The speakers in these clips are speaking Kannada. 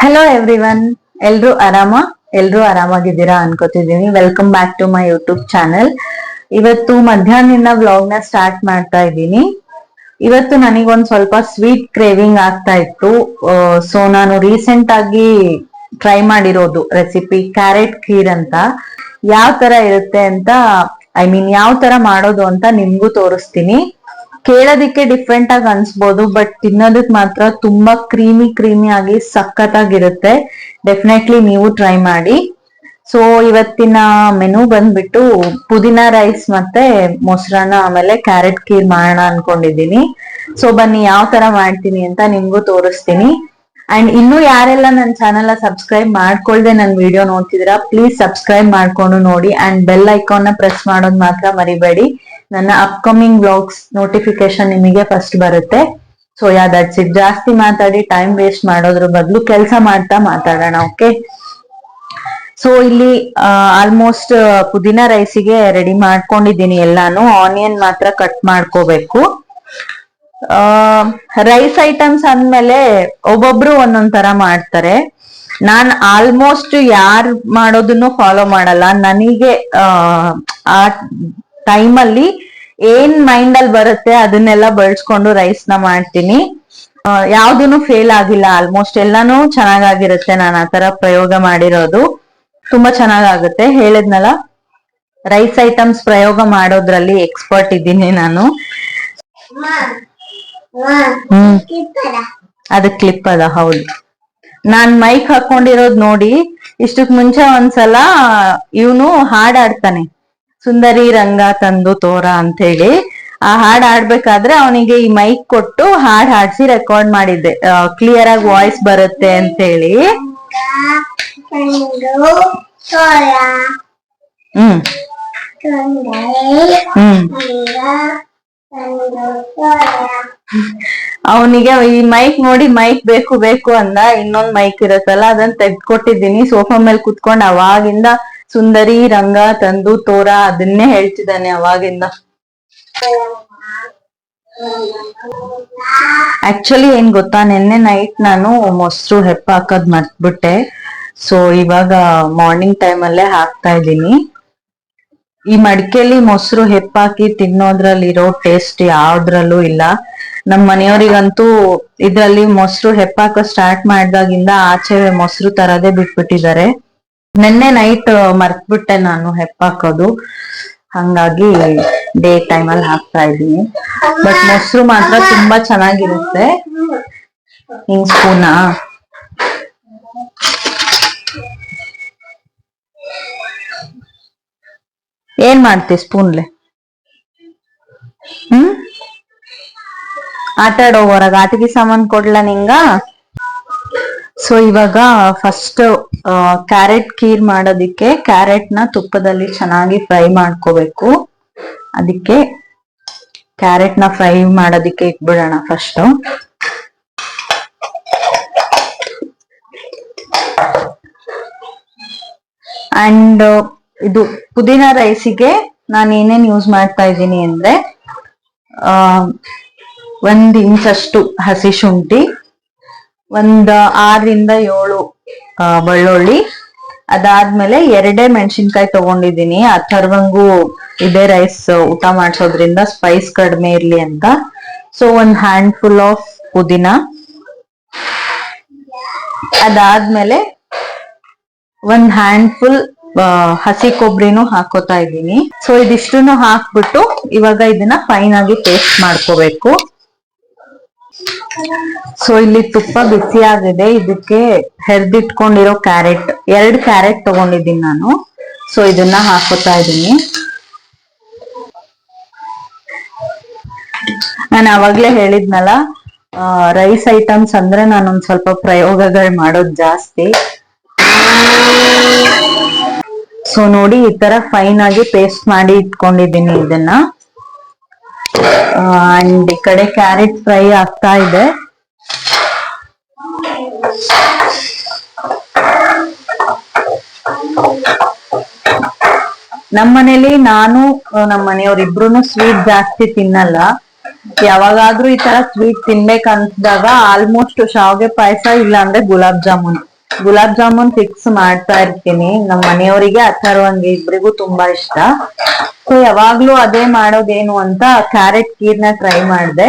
ಹಲೋ ಎವ್ರಿವನ್, ಎಲ್ರು ಆರಾಮಾಗಿದ್ದೀರಾ ಅನ್ಕೋತಿದೀನಿ. Welcome back to my YouTube channel. ಇವತ್ತು ಮಧ್ಯಾಹ್ನದಿಂದ ವ್ಲಾಗ್ ನ ಸ್ಟಾರ್ಟ್ ಮಾಡ್ತಾ ಇದ್ದೀನಿ. ಇವತ್ತು ನನಗೊಂದ್ ಸ್ವಲ್ಪ ಸ್ವೀಟ್ ಕ್ರೇವಿಂಗ್ ಆಗ್ತಾ ಇತ್ತು. ಸೊ ನಾನು ರೀಸೆಂಟ್ ಆಗಿ ಟ್ರೈ ಮಾಡಿರೋದು ರೆಸಿಪಿ ಕ್ಯಾರೆಟ್ ಖೀರ್ ಅಂತ. ಯಾವ ತರ ಇರುತ್ತೆ ಅಂತ, ಯಾವ ತರ ಮಾಡೋದು ಅಂತ ನಿಮ್ಗೂ ತೋರಿಸ್ತೀನಿ. ಕೇಳೋದಿಕ್ಕೆ ಡಿಫ್ರೆಂಟ್ ಆಗಿ ಅನ್ಸ್ಬೋದು, ಬಟ್ ತಿನ್ನೋದಕ್ ಮಾತ್ರ ತುಂಬಾ ಕ್ರೀಮಿ ಆಗಿ ಸಖತ್ತಾಗಿರುತ್ತೆ. ಡೆಫಿನೆಟ್ಲಿ ನೀವು ಟ್ರೈ ಮಾಡಿ. ಸೊ ಇವತ್ತಿನ ಮೆನು ಬಂದ್ಬಿಟ್ಟು ಪುದೀನಾ ರೈಸ್ ಮತ್ತೆ ಮೊಸರನ್ನ ಆಮೇಲೆ ಕ್ಯಾರೆಟ್ ಖೀರ್ ಮಾಡೋಣ ಅನ್ಕೊಂಡಿದೀನಿ. ಸೊ ಬನ್ನಿ ಯಾವ ತರ ಮಾಡ್ತೀನಿ ಅಂತ ನಿಮ್ಗೂ ತೋರಿಸ್ತೀನಿ. ಅಂಡ್ ಇನ್ನು ಯಾರೆಲ್ಲ ನನ್ನ ಚಾನೆಲ್ ಸಬ್ಸ್ಕ್ರೈಬ್ ಮಾಡ್ಕೊಳ್ದೆ ನನ್ನ ವಿಡಿಯೋ ನೋಡ್ತಿದ್ದೀರಾ, ಪ್ಲೀಸ್ ಸಬ್ಸ್ಕ್ರೈಬ್ ಮಾಡ್ಕೊಂಡು ನೋಡಿ ಅಂಡ್ ಬೆಲ್ ಐಕಾನ್ ನ ಪ್ರೆಸ್ ಮಾಡೋದ್ ಮಾತ್ರ ಮರಿಬೇಡಿ. ನನ್ನ ಅಪ್ಕಮಿಂಗ್ ವ್ಲಾಗ್ಸ್ ನೋಟಿಫಿಕೇಶನ್ ನಿಮಗೆ ಫಸ್ಟ್ ಬರುತ್ತೆ. So that's it. ಜಾಸ್ತಿ ಮಾತಾಡಿ ಟೈಮ್ ವೇಸ್ಟ್ ಮಾಡೋದ್ರ ಬದಲು ಕೆಲಸ ಮಾಡ್ತಾ ಮಾತಾಡೋಣ. ಓಕೆ, ಸೊ ಇಲ್ಲಿ ಆಲ್ಮೋಸ್ಟ್ ಪುದೀನಾ ರೈಸಿಗೆ ರೆಡಿ ಮಾಡ್ಕೊಂಡಿದ್ದೀನಿ ಎಲ್ಲಾನು. ಆನಿಯನ್ ಮಾತ್ರ ಕಟ್ ಮಾಡ್ಕೋಬೇಕು. ರೈಸ್ ಐಟಮ್ಸ್ ಅಂದ್ಮೇಲೆ ಒಬ್ಬೊಬ್ರು ಒಂದೊಂದ್ ತರ ಮಾಡ್ತಾರೆ. ನಾನ್ ಆಲ್ಮೋಸ್ಟ್ ಯಾರ್ ಮಾಡೋದನ್ನು ಫಾಲೋ ಮಾಡಲ್ಲ. ನನಗೆ ಆ ಟೈಮಲ್ಲಿ ಏನ್ ಮೈಂಡ್ ಅಲ್ಲಿ ಬರುತ್ತೆ ಅದನ್ನೆಲ್ಲ ಬಳಸ್ಕೊಂಡು ರೈಸ್ ನ ಮಾಡ್ತೀನಿ. ಯಾವ್ದೂನು ಫೇಲ್ ಆಗಿಲ್ಲ. ಆಲ್ಮೋಸ್ಟ್ ಎಲ್ಲಾನು ಚೆನ್ನಾಗಾಗಿರುತ್ತೆ. ನಾನು ಆತರ ಪ್ರಯೋಗ ಮಾಡಿರೋದು ತುಂಬಾ ಚೆನ್ನಾಗಾಗುತ್ತೆ. ಹೇಳಿದ್ನಲ್ಲ, ರೈಸ್ ಐಟಮ್ಸ್ ಪ್ರಯೋಗ ಮಾಡೋದ್ರಲ್ಲಿ ಎಕ್ಸ್ಪರ್ಟ್ ಇದ್ದೀನಿ ನಾನು. ಅದು ಕ್ಲಿಪ್ ಅದ, ಹೌದು. ನಾನ್ ಮೈಕ್ ಹಾಕೊಂಡಿರೋದ್ ನೋಡಿ ಇಷ್ಟಕ್ ಮುಂಚೆ ಒಂದ್ಸಲ ಇವನು ಹಾಡಾಡ್ತಾನೆ, ಸುಂದರಿ ರಂಗ ತಂದು ತೋರ ಅಂತ ಹೇಳಿ. ಆ ಹಾಡ್ ಆಡ್ಬೇಕಾದ್ರೆ ಅವನಿಗೆ ಈ ಮೈಕ್ ಕೊಟ್ಟು ಹಾಡ್ ಹಾಡ್ಸಿ ರೆಕಾರ್ಡ್ ಮಾಡಿದ್ದೆ, ಕ್ಲಿಯರ್ ಆಗಿ ವಾಯ್ಸ್ ಬರುತ್ತೆ ಅಂತ ಹೇಳಿ. ಹ್ಮ್ ಅವನಿಗೆ ಈ ಮೈಕ್ ನೋಡಿ ಮೈಕ್ ಬೇಕು ಬೇಕು ಅಂದ. ಇನ್ನೊಂದ್ ಮೈಕ್ ಇರತ್ತಲ್ಲ ಅದನ್ನ ತೆಗ್ದ್ಕೊಟ್ಟಿದ್ದೀನಿ. ಸೋಫಾ ಮೇಲೆ ಕುತ್ಕೊಂಡ್ ಅವಾಗಿಂದ ಸುಂದರಿ ರಂಗ ತಂದು ತೋರ ಅದನ್ನೇ ಹೇಳ್ತಿದ್ದಾನೆ ಅವಾಗಿಂದ. ಆಕ್ಚುಲಿ ಏನ್ ಗೊತ್ತಾ, ನಿನ್ನೆ ನೈಟ್ ನಾನು ಮೊಸರು ಹೆಪ್ಪ ಹಾಕದ್ ಮರ್ತ್ಬಿಟ್ಟೆ. ಸೊ ಇವಾಗ ಮಾರ್ನಿಂಗ್ ಟೈಮ್ ಅಲ್ಲೇ ಹಾಕ್ತಾ ಇದ್ದೀನಿ. ಈ ಮಡಿಕೆಲಿ ಮೊಸರು ಹೆಪ್ಪಾಕಿ ತಿನ್ನೋದ್ರಲ್ಲಿರೋ ಟೇಸ್ಟ್ ಯಾವ್ದ್ರಲ್ಲೂ ಇಲ್ಲ. ನಮ್ ಮನೆಯವರಿಗಂತೂ ಇದ್ರಲ್ಲಿ ಮೊಸರು ಹೆಪ್ಪಾಕ ಸ್ಟಾರ್ಟ್ ಮಾಡ್ದಾಗಿಂದ ಆಚೆ ಮೊಸರು ತರದೇ ಬಿಟ್ಬಿಟ್ಟಿದ್ದಾರೆ. ನಿನ್ನೆ ನೈಟ್ ಮರ್ತ್ಬಿಟ್ಟೆ ನಾನು ಹೆಪ್ಪಾಕೋದು, ಹಂಗಾಗಿ ಡೇ ಟೈಮ್ ಅಲ್ಲಿ ಹಾಕ್ತಾ ಇದ್ದೀನಿ. ಬಟ್ ಮೊಸರು ಮಾತ್ರ ತುಂಬಾ ಚೆನ್ನಾಗಿರುತ್ತೆ. ಹಿಂಗ್ ಸ್ಪೂನಾ ಏನ್ ಮಾಡ್ತಿ ಸ್ಪೂನ್ಲೆ? ಆಟಾಡೋ ಹೊರಗ ಆಟಿಕೆ ಸಾಮಾನ್ ಕೊಡ್ಲಾ ನಿಂಗ? ಸೊ ಇವಾಗ ಫಸ್ಟ್ ಕ್ಯಾರೆಟ್ ಖೀರ್ ಮಾಡೋದಿಕ್ಕೆ ಕ್ಯಾರೆಟ್ ನ ತುಪ್ಪದಲ್ಲಿ ಚೆನ್ನಾಗಿ ಫ್ರೈ ಮಾಡ್ಕೋಬೇಕು. ಅದಕ್ಕೆ ಕ್ಯಾರೆಟ್ ನ ಫ್ರೈ ಮಾಡೋದಿಕ್ಕೆ ಇಟ್ಬಿಡೋಣ ಫಸ್ಟ್. ಅಂಡ್ ಇದು ಪುದೀನಾ ರೈಸಿಗೆ ನಾನು ಏನೇನ್ ಯೂಸ್ ಮಾಡ್ತಾ ಇದ್ದೀನಿ ಅಂದ್ರೆ, 1 ಇಂಚಷ್ಟು ಹಸಿ ಶುಂಠಿ, 6 ಇಂದ 7 ಬೆಳ್ಳುಳ್ಳಿ, ಅದಾದ್ಮೇಲೆ 2 ಮೆಣಸಿನ್ಕಾಯಿ ತಗೊಂಡಿದ್ದೀನಿ. ಅಥರ್ವಂಗು ಇದೇ ರೈಸ್ ಊಟ ಮಾಡ್ಸೋದ್ರಿಂದ ಸ್ಪೈಸ್ ಕಡಿಮೆ ಇರ್ಲಿ ಅಂತ. ಸೊ 1 ಹ್ಯಾಂಡ್ಫುಲ್ ಆಫ್ ಪುದೀನಾ, ಅದಾದ್ಮೇಲೆ 1 ಹ್ಯಾಂಡ್ಫುಲ್ ಹಸಿ ಕೊಬ್ಬರಿನೂ ಹಾಕೋತಾ ಇದ್ದೀನಿ. ಸೊ ಇದಿಷ್ಟನ್ನು ಹಾಕ್ಬಿಟ್ಟು ಇವಾಗ ಇದನ್ನ ಫೈನ್ ಆಗಿ ಪೇಸ್ಟ್ ಮಾಡ್ಕೋಬೇಕು. ಸೊ ಇಲ್ಲಿ ತುಪ್ಪ ಬಿಸಿ ಆಗಿದೆ. ಇದಕ್ಕೆ ಹೆರ್ದಿಟ್ಕೊಂಡಿರೋ ಕ್ಯಾರೆಟ್, 2 ಕ್ಯಾರೆಟ್ ತಗೊಂಡಿದ್ದೀನಿ ನಾನು. ಸೊ ಇದನ್ನ ಹಾಕೋತಾ ಇದ್ದೀನಿ. ನಾನು ಅವಾಗ್ಲೇ ಹೇಳಿದ್ನಲ್ಲ, ರೈಸ್ ಐಟಮ್ಸ್ ಅಂದ್ರೆ ನಾನೊಂದ್ ಸ್ವಲ್ಪ ಪ್ರಯೋಗಗಳು ಮಾಡೋದು ಜಾಸ್ತಿ. ಸೊ ನೋಡಿ, ಈ ತರ ಫೈನ್ ಆಗಿ ಪೇಸ್ಟ್ ಮಾಡಿ ಇಟ್ಕೊಂಡಿದ್ದೀನಿ ಇದನ್ನ. ಅಂಡ್ ಈ ಕಡೆ ಕ್ಯಾರೆಟ್ ಫ್ರೈ ಆಗ್ತಾ ಇದೆ. ನಮ್ಮನೇಲಿ ನಾನು ನಮ್ಮ ಮನೆಯವ್ರಿಬ್ರು ಸ್ವೀಟ್ ಜಾಸ್ತಿ ತಿನ್ನಲ್ಲ. ಯಾವಾಗಾದ್ರೂ ಈ ತರ ಸ್ವೀಟ್ ತಿನ್ಬೇಕಂತದಾಗ ಆಲ್ಮೋಸ್ಟ್ ಶಾವ್ಗೆ ಪಾಯಸ ಇಲ್ಲ ಅಂದ್ರೆ ಗುಲಾಬ್ ಜಾಮೂನ್ ಗುಲಾಬ್ ಜಾಮೂನ್ ಫಿಕ್ಸ್ ಮಾಡ್ತಾ ಇರ್ತೀನಿ. ನಮ್ಮ ಮನೆಯವರಿಗೆ ಅಥರ್ವಂಗೆ ಇಬ್ರಿಗೂ ತುಂಬಾ ಇಷ್ಟ. ಸೊ ಯಾವಾಗ್ಲೂ ಅದೇ ಮಾಡೋದೇನು ಅಂತ ಕ್ಯಾರೆಟ್ ಕೀರ್ನ ಟ್ರೈ ಮಾಡಿದೆ.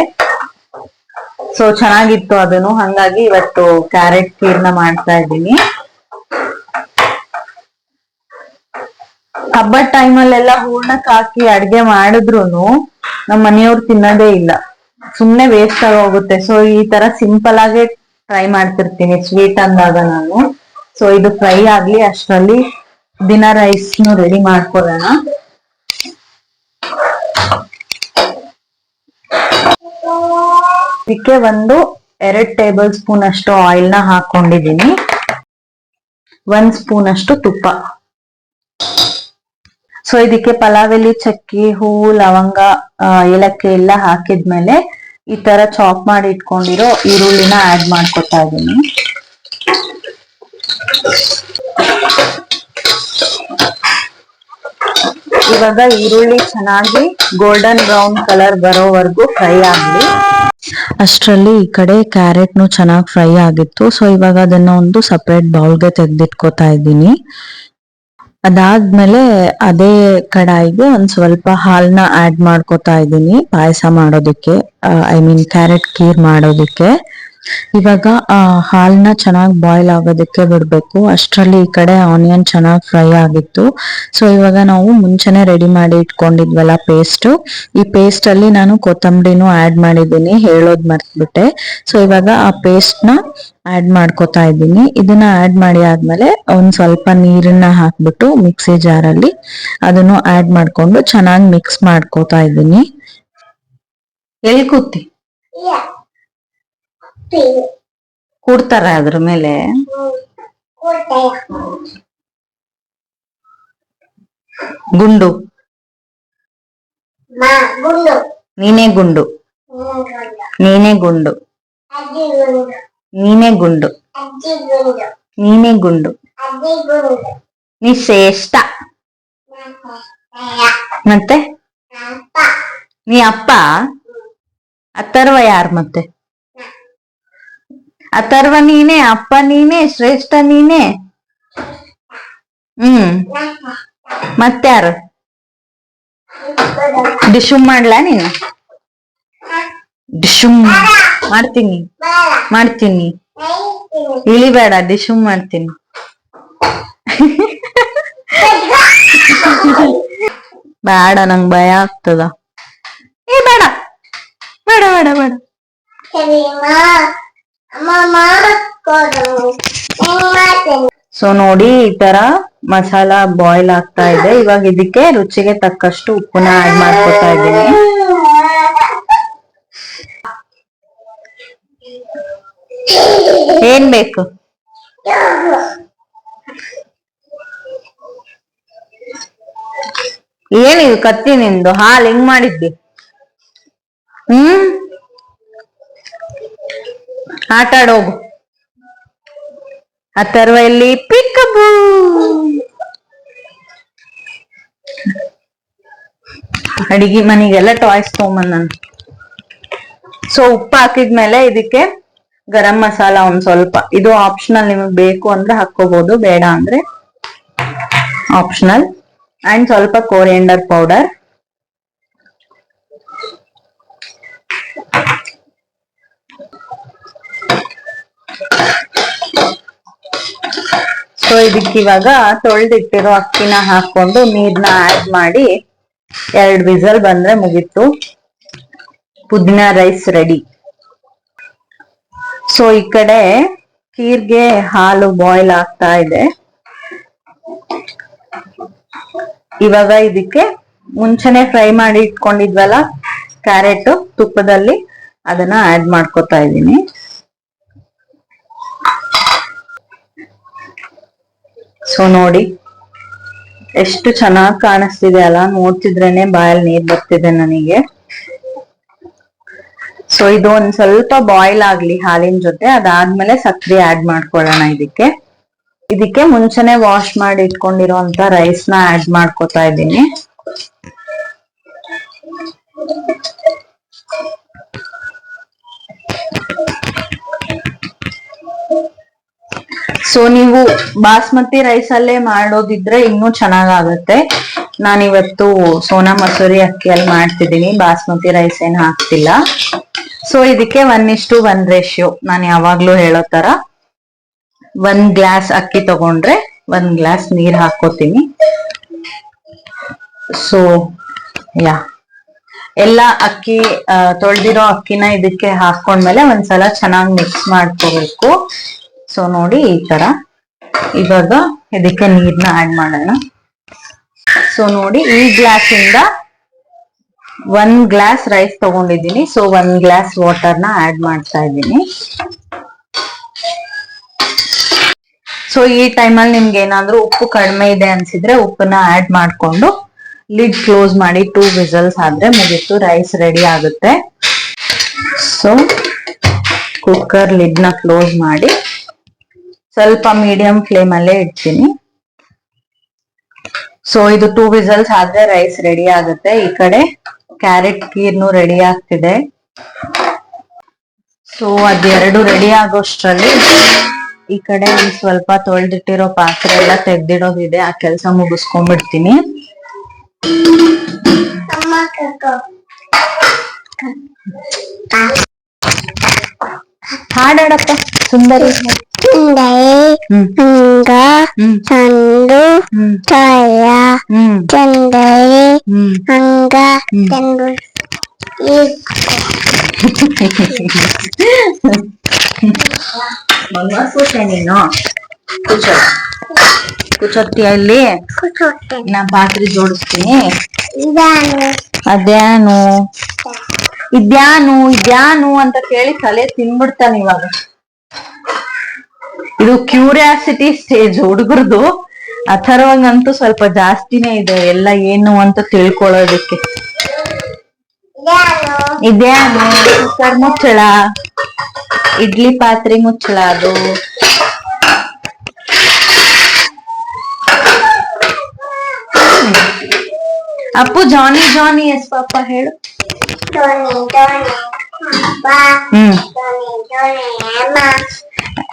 ಸೊ ಚೆನ್ನಾಗಿತ್ತು ಅದನ್ನು, ಹಂಗಾಗಿ ಇವತ್ತು ಕ್ಯಾರೆಟ್ ಕೀರ್ನ ಮಾಡ್ತಾ ಇದ್ದೀನಿ. ಹಬ್ಬದ ಟೈಮಲ್ಲೆಲ್ಲ ಹೂರ್ಣಕ್ ಹಾಕಿ ಅಡ್ಗೆ ಮಾಡಿದ್ರುನು ನಮ್ಮ ಮನೆಯವ್ರು ತಿನ್ನೋದೇ ಇಲ್ಲ, ಸುಮ್ನೆ ವೇಸ್ಟ್ ಆಗಿ ಹೋಗುತ್ತೆ. ಸೊ ಈ ತರ ಸಿಂಪಲ್ ಆಗಿ ಟ್ರೈ ಮಾಡ್ತಿರ್ತೀನಿ ಸ್ವೀಟ್ ಅಂದಾಗ ನಾನು. ಸೊ ಇದು ಫ್ರೈ ಆಗ್ಲಿ ಅಷ್ಟರಲ್ಲಿ ದಿನ ರೈಸ್ನು ರೆಡಿ ಮಾಡ್ಕೊಳ್ಳೋಣ. ಇದಕ್ಕೆ 2 ಟೇಬಲ್ ಸ್ಪೂನ್ ಅಷ್ಟು ಆಯಿಲ್ ನ ಹಾಕೊಂಡಿದ್ದೀನಿ. 1 ಸ್ಪೂನ್ ಅಷ್ಟು ತುಪ್ಪ. ಸೊ ಇದಕ್ಕೆ ಪಲಾವ್ ಎಲೆ, ಚಕ್ಕಿ, ಹೂವು, ಲವಂಗ, ಏಲಕ್ಕಿ ಎಲ್ಲ ಹಾಕಿದ್ಮೇಲೆ ಈ ತರ ಚಾಪ್ ಮಾಡಿ ಇಟ್ಕೊಂಡಿರೋ ಈರುಳ್ಳಿನ ಆಡ್ ಮಾಡ್ಕೊತಾ ಇದ್ದೀನಿ. ಇವಾಗ ಈರುಳ್ಳಿ ಚೆನ್ನಾಗಿ ಗೋಲ್ಡನ್ ಬ್ರೌನ್ ಕಲರ್ ಬರೋವರೆಗೂ ಫ್ರೈ ಆಗ್ಲಿ. ಅಷ್ಟರಲ್ಲಿ ಈ ಕಡೆ ಕ್ಯಾರೆಟ್ನು ಚೆನ್ನಾಗಿ ಫ್ರೈ ಆಗಿತ್ತು. ಸೊ ಇವಾಗ ಅದನ್ನ ಒಂದು ಸಪರೇಟ್ ಬೌಲ್ಗೆ ತೆಗೆದಿಟ್ಕೋತಾ ಇದ್ದೀನಿ. ಅದಾದ್ಮೇಲೆ ಅದೇ ಕಡಾಯಿಗೆ ಒಂದ್ ಸ್ವಲ್ಪ ಹಾಲ್ನ ಆಡ್ ಮಾಡ್ಕೊತಾ ಇದ್ದೀನಿ ಪಾಯಸ ಮಾಡೋದಕ್ಕೆ, ಐ ಮೀನ್ ಕ್ಯಾರೆಟ್ ಕೀರ್ ಮಾಡೋದಕ್ಕೆ. ಇವಾಗ ಹಾಲ್ನ ಚೆನ್ನಾಗಿ ಬಾಯ್ಲ್ ಆಗೋದಕ್ಕೆ ಬಿಡ್ಬೇಕು. ಅಷ್ಟರಲ್ಲಿ ಈ ಕಡೆ ಆನಿಯನ್ ಚೆನ್ನಾಗಿ ಫ್ರೈ ಆಗಿತ್ತು. ಸೊ ಇವಾಗ ನಾವು ಮುಂಚೆನೆ ರೆಡಿ ಮಾಡಿ ಇಟ್ಕೊಂಡಿದ್ವಲ್ಲ ಪೇಸ್ಟ್, ಈ ಪೇಸ್ಟ್ ಅಲ್ಲಿ ನಾನು ಕೊತ್ತಂಬರಿನೂ ಆಡ್ ಮಾಡಿದ್ದೀನಿ, ಹೇಳೋದ್ ಮರ್ತ್ಬಿಟ್ಟೆ. ಸೊ ಇವಾಗ ಆ ಪೇಸ್ಟ್ ನ ಆಡ್ ಮಾಡ್ಕೊತಾ ಇದ್ದೀನಿ. ಇದನ್ನ ಆಡ್ ಮಾಡಿ ಆದ್ಮೇಲೆ ಒಂದ್ ಸ್ವಲ್ಪ ನೀರನ್ನ ಹಾಕ್ಬಿಟ್ಟು ಮಿಕ್ಸಿ ಜಾರಲ್ಲಿ ಅದನ್ನು ಆಡ್ ಮಾಡ್ಕೊಂಡು ಚೆನ್ನಾಗಿ ಮಿಕ್ಸ್ ಮಾಡ್ಕೊತಾ ಇದ್ದೀನಿ. ಎಲ್ಲಿ ಕೂತಿ ಕೂಡ್ತಾರ ಅದ್ರ ಮೇಲೆ? ಗುಂಡು ನೀನೇ ಗುಂಡು, ನೀನೇ ಗುಂಡು, ನೀನೇ ಗುಂಡು, ನೀನೇ ಗುಂಡು, ನೀ ಶ್ರೇಷ್ಠ. ಮತ್ತೆ ನೀ ಅಪ್ಪ? ಅಥರ್ವ ಯಾರು ಮತ್ತೆ? ಅಥರ್ವ ನೀನೇ, ಅಪ್ಪ ನೀನೇ, ಶ್ರೇಷ್ಠ ನೀನೇ. ಮತ್ಯಾರು? ಡಿಶುಮ್ ಮಾಡ್ಲಾ ನೀನು? ಡಿಶುಮ್ ಮಾಡ್ತೀನಿ, ಮಾಡ್ತೀನಿ, ಇಳಿಬೇಡ, ಡಿಶುಮ್ ಮಾಡ್ತೀನಿ. ಬೇಡ, ನಂಗ್ ಭಯ ಆಗ್ತದ. ಏ ಬೇಡ ಬೇಡ ಬೇಡ ಬೇಡ. ಸೊ ನೋಡಿ ಈ ತರ ಮಸಾಲ ಬಾಯ್ಲ್ ಆಗ್ತಾ ಇದೆ. ಇವಾಗ ಇದಕ್ಕೆ ರುಚಿಗೆ ತಕ್ಕಷ್ಟು ಉಪ್ಪನ್ನ ಆಡ್ ಮಾಡ್ಕೊತಾ ಇದ್ದೀನಿ. ಏನ್ ಬೇಕು? ಏನಿದು ಕತ್ತಿ ನಿಂದು? ಹಾಲ್ ಹಿಂಗ್ ಮಾಡಿದ್ದಿ? ಆಟ ಆಡೋಗು. ಅಥರ್ವ ಇಲ್ಲಿ ಪಿಕಬೂ. ಅಡಿಗೆ ಮನೆಗೆಲ್ಲ ಟಾಯ್ಸ್ ತಗೊಂಬಂದ್ ನಾನು. ಸೊ ಉಪ್ಪು ಹಾಕಿದ್ಮೇಲೆ ಇದಕ್ಕೆ ಗರಂ ಮಸಾಲ ಒಂದ್ ಸ್ವಲ್ಪ, ಇದು ಆಪ್ಷನಲ್, ನಿಮಗ್ ಬೇಕು ಅಂದ್ರೆ ಹಾಕೋಬಹುದು, ಬೇಡ ಅಂದ್ರೆ ಆಪ್ಷನಲ್. ಅಂಡ್ ಸ್ವಲ್ಪ ಕೊರಿಯಂಡರ್ ಪೌಡರ್, ಸೊ ಇದಕ್ಕೆ ಇವಾಗ ತೊಳೆದಿಟ್ಟಿರೋ ಅಕ್ಕಿನ ಹಾಕೊಂಡು ನೀರ್ನ ಆಡ್ ಮಾಡಿ 2 ವಿಸಲ್ ಬಂದ್ರೆ ಮುಗೀತು, ಪುದೀನ ರೈಸ್ ರೆಡಿ. ಸೊ ಈ ಕಡೆ ಕೀರ್ಗೆ ಹಾಲು ಬಾಯ್ಲ್ ಆಗ್ತಾ ಇದೆ. ಇವಾಗ ಇದಕ್ಕೆ ಮುಂಚೆನೆ ಫ್ರೈ ಮಾಡಿ ಇಟ್ಕೊಂಡಿದ್ವಲ್ಲ ಕ್ಯಾರೆಟ್ ತುಪ್ಪದಲ್ಲಿ, ಅದನ್ನ ಆಡ್ ಮಾಡ್ಕೊತಾ ಇದ್ದೀನಿ. ಸೊ ನೋಡಿ ಎಷ್ಟು ಚೆನ್ನಾಗಿ ಕಾಣಿಸ್ತಿದೆ ಅಲ್ಲ, ನೋಡ್ತಿದ್ರೇನೆ ಬಾಯಲ್ಲಿ ನೀರ್ ಬರ್ತಿದೆ ನನಗೆ. ಸೊ ಇದು ಒಂದ್ ಸ್ವಲ್ಪ ಬಾಯ್ಲ್ ಆಗ್ಲಿ ಹಾಲಿನ ಜೊತೆ, ಅದಾದ್ಮೇಲೆ ಸಕ್ಕರೆ ಆಡ್ ಮಾಡ್ಕೊಳ್ಳೋಣ ಇದಕ್ಕೆ ಮುಂಚೆನೆ ವಾಶ್ ಮಾಡಿ ಇಟ್ಕೊಂಡಿರೋಂತ ರೈಸ್ ನ ಆಡ್ ಮಾಡ್ಕೊತಾ ಇದ್ದೀನಿ. ಸೊ ನೀವು ಬಾಸ್ಮತಿ ರೈಸ್ ಅಲ್ಲೇ ಮಾಡೋದಿದ್ರೆ ಇನ್ನೂ ಚೆನ್ನಾಗಾಗುತ್ತೆ. ನಾನಿವತ್ತು ಸೋನಾ ಮಸೂರಿ ಅಕ್ಕಿಯಲ್ಲಿ ಮಾಡ್ತಿದ್ದೀನಿ, ಬಾಸ್ಮತಿ ರೈಸ್ ಏನ್ ಹಾಕ್ತಿಲ್ಲ. ಸೊ ಇದಕ್ಕೆ 1:1 ರೇಷಿಯೋ, ನಾನು ಯಾವಾಗ್ಲೂ ಹೇಳೋ ತರ 1 ಗ್ಲಾಸ್ ಅಕ್ಕಿ ತಗೊಂಡ್ರೆ 1 ಗ್ಲಾಸ್ ನೀರ್ ಹಾಕೋತೀನಿ. ಸೊ ಎಲ್ಲ ಅಕ್ಕಿ ತೊಳ್ದಿರೋ ಅಕ್ಕಿನ ಇದಕ್ಕೆ ಹಾಕೊಂಡ್ಮೇಲೆ ಒಂದ್ಸಲ ಚೆನ್ನಾಗಿ ಮಿಕ್ಸ್ ಮಾಡ್ಕೋಬೇಕು. ಸೊ ನೋಡಿ ಈ ತರ. ಇವಾಗ ಇದಕ್ಕೆ ನೀರ್ನ ಆಡ್ ಮಾಡೋಣ. ಸೊ ನೋಡಿ ಈ ಗ್ಲಾಸ್ ಇಂದ 1 ಗ್ಲಾಸ್ ರೈಸ್ ತಗೊಂಡಿದ್ದೀನಿ. ಸೊ 1 ಗ್ಲಾಸ್ ವಾಟರ್ನ ಆಡ್ ಮಾಡ್ತಾ ಇದ್ದೀನಿ. ಸೊ ಈ ಟೈಮಲ್ಲಿ ನಿಮ್ಗೆ ಏನಾದ್ರೂ ಉಪ್ಪು ಕಡಿಮೆ ಇದೆ ಅನ್ಸಿದ್ರೆ ಉಪ್ಪನ್ನ ಆಡ್ ಮಾಡ್ಕೊಂಡು ಲಿಡ್ ಕ್ಲೋಸ್ ಮಾಡಿ 2 ವಿಸಲ್ಸ್ ಆದ್ರೆ ಮುಗೀತು, ರೈಸ್ ರೆಡಿ ಆಗುತ್ತೆ. ಸೊ ಕುಕ್ಕರ್ ಲಿಡ್ ನ ಕ್ಲೋಸ್ ಮಾಡಿ ಸ್ವಲ್ಪ ಮೀಡಿಯಂ ಫ್ಲೇಮ್ ಅಲ್ಲೇ ಇಡ್ತೀನಿ. ಸೊ ಇದು 2 ವಿಸಲ್ಸ್ ಆದ್ರೆ ರೈಸ್ ರೆಡಿ ಆಗುತ್ತೆ. ಈ ಕಡೆ ಕ್ಯಾರೆಟ್ ಕೀರ್ನು ರೆಡಿ ಆಗ್ತಿದೆ. ಸೊ ಅದೆರಡು ರೆಡಿ ಆಗೋಷ್ಟ್ರಲ್ಲಿ ಈ ಕಡೆ ಒಂದ್ ಸ್ವಲ್ಪ ತೊಳೆದಿಟ್ಟಿರೋ ಪಾತ್ರೆ ಎಲ್ಲ ತೆಗ್ದಿಡೋದಿದೆ, ಆ ಕೆಲಸ ಮುಗಿಸ್ಕೊಂಡ್ಬಿಡ್ತೀನಿ. ಹಾಡಾಡಪ್ಪ ಸುಂದರಿ. ನೀನು ಕುಚೋತ್ತಿಯಲ್ಲಿ ನಾ ಪಾತ್ರೆ ಜೋಡಿಸ್ತೀನಿ. ಅದ್ಯಾನು ಇದ್ಯಾನು ಅಂತ ಕೇಳಿ ತಲೆ ತಿನ್ಬಿಡ್ತಾನೆ ಇವಾಗ. ಇದು ಕ್ಯೂರಿಯಾಸಿಟಿ ಸ್ಟೇಜ್ ಹುಡುಗರ್ದು. ಅಥರ್ವಂಗಂತೂ ಸ್ವಲ್ಪ ಜಾಸ್ತಿನೇ ಇದೆ ಎಲ್ಲ ಏನು ಅಂತ ತಿಳ್ಕೊಳ್ಳೋದಕ್ಕೆ. ಇದ್ಯಾನು ಕುಕ್ಕರ್ ಮುಚ್ಚಳ, ಇಡ್ಲಿ ಪಾತ್ರೆ ಮುಚ್ಚಳ ಅದು. ಅಪ್ಪು ಜಾನಿ ಜಾನಿ ಎಸ್ ಪಾಪ ಹೇಳು.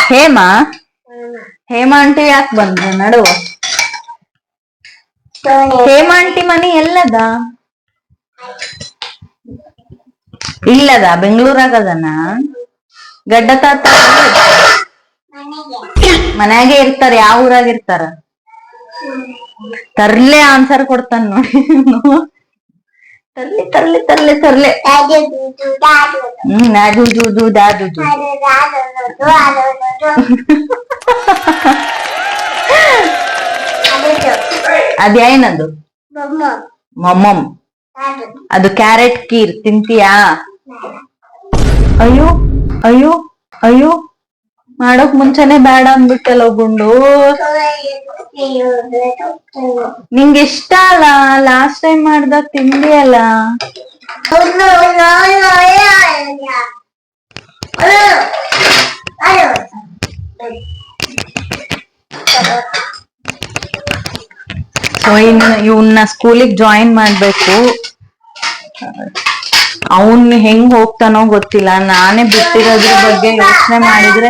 ಹೇಮಾ ಹೇಮಾ ಆಂಟಿ ಯಾಕೆ ಬಂದ್ರು ನಡುವ? ಹೇಮಾ ಆಂಟಿ ಮನಿ ಎಲ್ಲದ? ಇಲ್ಲದ ಬೆಂಗಳೂರಾಗದನ? ಗಡ್ಡ ತಾತ ಮನ್ಯಾಗೆ ಇರ್ತಾರ. ಯಾವ ಊರಾಗ ಇರ್ತಾರ? ತರ್ಲೆ ಆನ್ಸರ್ ಕೊಡ್ತಾನ ನೋಡಿ. ತರ್ಲೆ ತರ್ಲೆ ತರ್ಲೆ ತರ್ಲೆ. ಅದೇನದು? ಮೊಮ್ಮಮ್. ಅದು ಕ್ಯಾರೆಟ್ ಕೀರ್ ತಿಂತೀಯಾ? ಅಯ್ಯೋ ಅಯ್ಯೋ ಅಯ್ಯೋ, ಮಾಡೋಕ್ ಮುಂಚೆನೆ ಬೇಡ ಅಂದ್ಬಿಟ್ಟಲ್ಲ ಗುಂಡು. ನಿಂಗೆ ಇಷ್ಟ ಅಲ್ಲ, ಲಾಸ್ಟ್ ಟೈಮ್ ಮಾಡ್ದಾಗ ತಿಂದಿ ಅಲ್ಲ. ಇವನ್ನ ಸ್ಕೂಲಿಗೆ ಜಾಯಿನ್ ಮಾಡ್ಬೇಕು. ಅವನ್ ಹೆಂಗ್ ಹೋಗ್ತಾನೋ ಗೊತ್ತಿಲ್ಲ. ನಾನೇ ಬಿಟ್ಟಿರೋದ್ರ ಬಗ್ಗೆ ಯೋಚನೆ ಮಾಡಿದ್ರೆ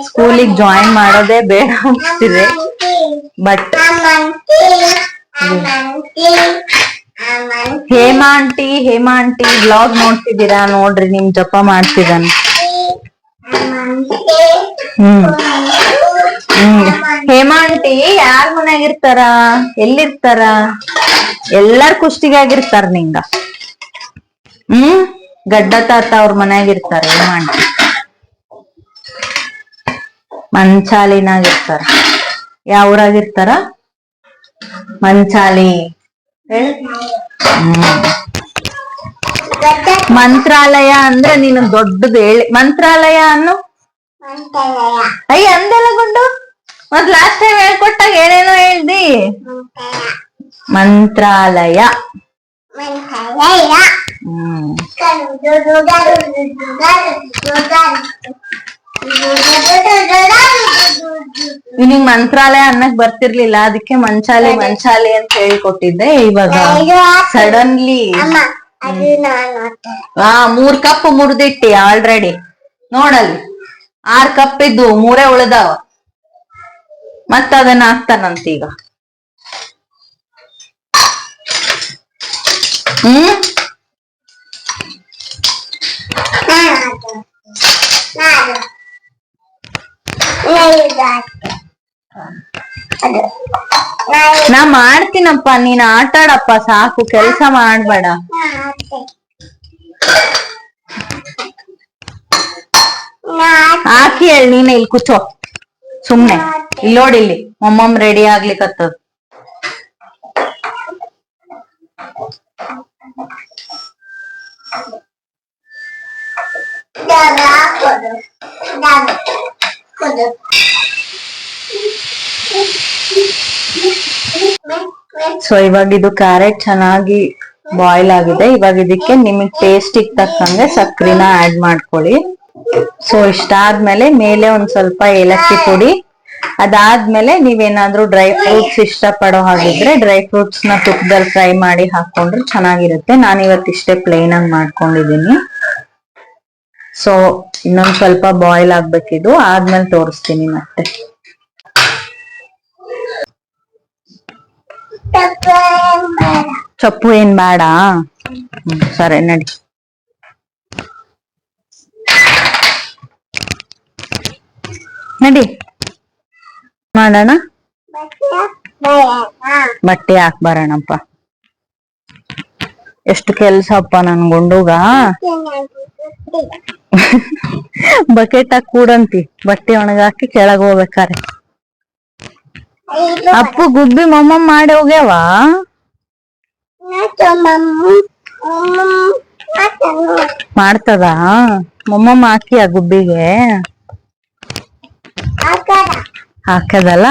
ಸ್ಕೂಲಿಗೆ ಜಾಯಿನ್ ಮಾಡೋದೇ ಬೇಡ ಅನ್ಸ್ತಿದೆ. ಬಟ್ ಹೇಮಾ ಆಂಟಿ ಬ್ಲಾಗ್ ನೋಡ್ತಿದ್ದೀರಾ? ನೋಡ್ರಿ ನಿಮ್ ಜಪ ಮಾಡ್ತಿದ್ದಾನೆ. ಹೇಮಾ ಆಂಟಿ ಯಾರ್ ಮನ್ಯಾಗಿರ್ತಾರ? ಎಲ್ಲಿರ್ತಾರ? ಎಲ್ಲಾರ ಕುಷ್ಟಿಗಾಗಿರ್ತಾರ ನಿಂಗ. ಗಡ್ಡ ತಾತ ಅವ್ರ ಮನ್ಯಾಗಿರ್ತಾರ. ಹೇಮಾ ಆಂಟಿ ಮಂಚಾಲಿನಾಗಿರ್ತಾರ. ಯಾವ ಊರಾಗಿರ್ತಾರ? ಮಂಚಾಲಿ. ಮಂತ್ರಾಲಯ ಅಂದ್ರೆ ನೀನು ದೊಡ್ಡದು ಹೇಳಿ. ಮಂತ್ರಾಲಯ ಅನ್ನು ಅಯ್ಯ ಅಂದೆಲ್ಲ ಗುಂಡು. ಮತ್ ಲಾಸ್ಟ್ ಟೈಮ್ ಹೇಳ್ಕೊಟ್ಟಾಗ ಏನೇನೋ ಹೇಳ್ದಿ. ಮಂತ್ರಾಲಯ. ನಿನಗ್ ಮಂತ್ರಾಲಯ ಅನ್ನಕ್ ಬರ್ತಿರ್ಲಿಲ್ಲ, ಅದಕ್ಕೆ ಮಂಚಾಲಿ ಅಂತ ಹೇಳ್ಕೊಟ್ಟಿದ್ದೆ. ಇವಾಗ ಸಡನ್ಲಿ 3 ಕಪ್ ಮುರ್ದಿಟ್ಟಿ ಆಲ್ರೆಡಿ. ನೋಡಲ್ಲಿ 6 ಕಪ್ ಇದ್ದು 3 ಉಳ್ದಾವ. ಮತ್ತ ಅದನ್ನ ಹಾಕ್ತಾನಂತ ಈಗ. ನಾ ಮಾಡ್ತೀನಪ್ಪ, ನೀನ್ ಆಟಾಡಪ್ಪ ಸಾಕು, ಕೆಲ್ಸ ಮಾಡ್ಬೇಡ. ಹಾಕಿ ಹೇಳಿ ನೀನೆ, ಇಲ್ಲಿ ಕೂಚೋ ಸುಮ್ನೆ. ಇಲ್ಲಿ ನೋಡಿಲ್ಲಿ ಒಮ್ಮೊಮ್ಮ ರೆಡಿ ಆಗ್ಲಿಕ್ಕತ್ತದ. ಸೊ ಇವಾಗ ಇದು ಕ್ಯಾರೆಟ್ ಚೆನ್ನಾಗಿ ಬಾಯ್ಲ್ ಆಗಿದೆ. ಇವಾಗ ಇದಕ್ಕೆ ನಿಮಗ್ ಟೇಸ್ಟಿಗೆ ತಕ್ಕಂಗೆ ಸಕ್ರಿನ ಆಡ್ ಮಾಡ್ಕೊಳ್ಳಿ. ಸೊ ಇಷ್ಟಾದ್ಮೇಲೆ ಮೇಲೆ ಒಂದ್ ಸ್ವಲ್ಪ ಏಲಕ್ಕಿ ಪುಡಿ, ಅದಾದ್ಮೇಲೆ ನೀವೇನಾದ್ರೂ ಡ್ರೈ ಫ್ರೂಟ್ಸ್ ಇಷ್ಟ ಪಡೋ ಹಾಗಿದ್ರೆ ಡ್ರೈ ಫ್ರೂಟ್ಸ್ ನ ತುಪ್ಪದಲ್ಲಿ ಫ್ರೈ ಮಾಡಿ ಹಾಕೊಂಡ್ರೆ ಚೆನ್ನಾಗಿರುತ್ತೆ. ನಾನು ಇವತ್ತಿಷ್ಟೇ ಪ್ಲೇನ್ ಆಗಿ ಮಾಡ್ಕೊಂಡಿದೀನಿ. ಸೊ ಇನ್ನೊಂದ್ ಸ್ವಲ್ಪ ಬಾಯ್ಲ್ ಆಗ್ಬೇಕಿದು, ಆದ್ಮೇಲೆ ತೋರಿಸ್ತೀನಿ ಮತ್ತೆ. ಚಪ್ಪು ಏನ್ ಬೇಡ, ಸರಿ ನಡಿ. ನಡಿ ಮಾಡೋಣ, ಬಟ್ಟೆ ಹಾಕ್ ಬರೋಣಪ್ಪ. ಎಷ್ಟು ಕೆಲ್ಸಪ್ಪ ನನ್ ಗುಂಡುಗ. ಬಕೆಟ್ ಹಾಕಿ ಕೂಡಂತಿ, ಬಟ್ಟೆ ಒಣಗಾಕಿ ಕೆಳಗ್ ಹೋಗ್ಬೇಕಾರೆ. ಅಪ್ಪು ಗುಬ್ಬಿ ಮೊಮ್ಮ ಮಾಡಿ ಹೋಗ್ಯಾವ. ಮಾಡ್ತದ ಮೊಮ್ಮಮ್ಮ ಹಾಕಿ ಆ ಗುಬ್ಬಿಗೆ ಹಾಕದಲ್ಲ.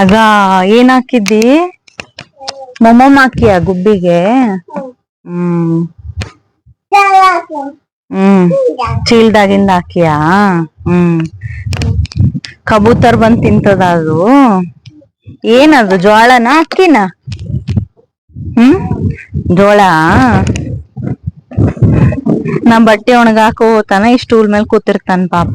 ಆಗ ಏನ್ ಹಾಕಿದ್ದಿ? ಮೊಮ್ಮಮ್ಮ ಹಾಕಿಯ ಗುಬ್ಬಿಗೆ? ಚೀಲ್ದಾಗಿಂದ ಹಾಕಿಯಾ? ಕಬೂತರ್ ಬಂದ್ ತಿಂತದ ಅದು. ಏನದು ಜೋಳನ ಅಕ್ಕಿನ? ಜೋಳ. ನಾ ಬಟ್ಟೆ ಒಣಗಾಕ ಹೋತಾನ, ಈ ಸ್ಟೂಲ್ ಮೇಲೆ ಕೂತಿರ್ತಾನ ಪಾಪ.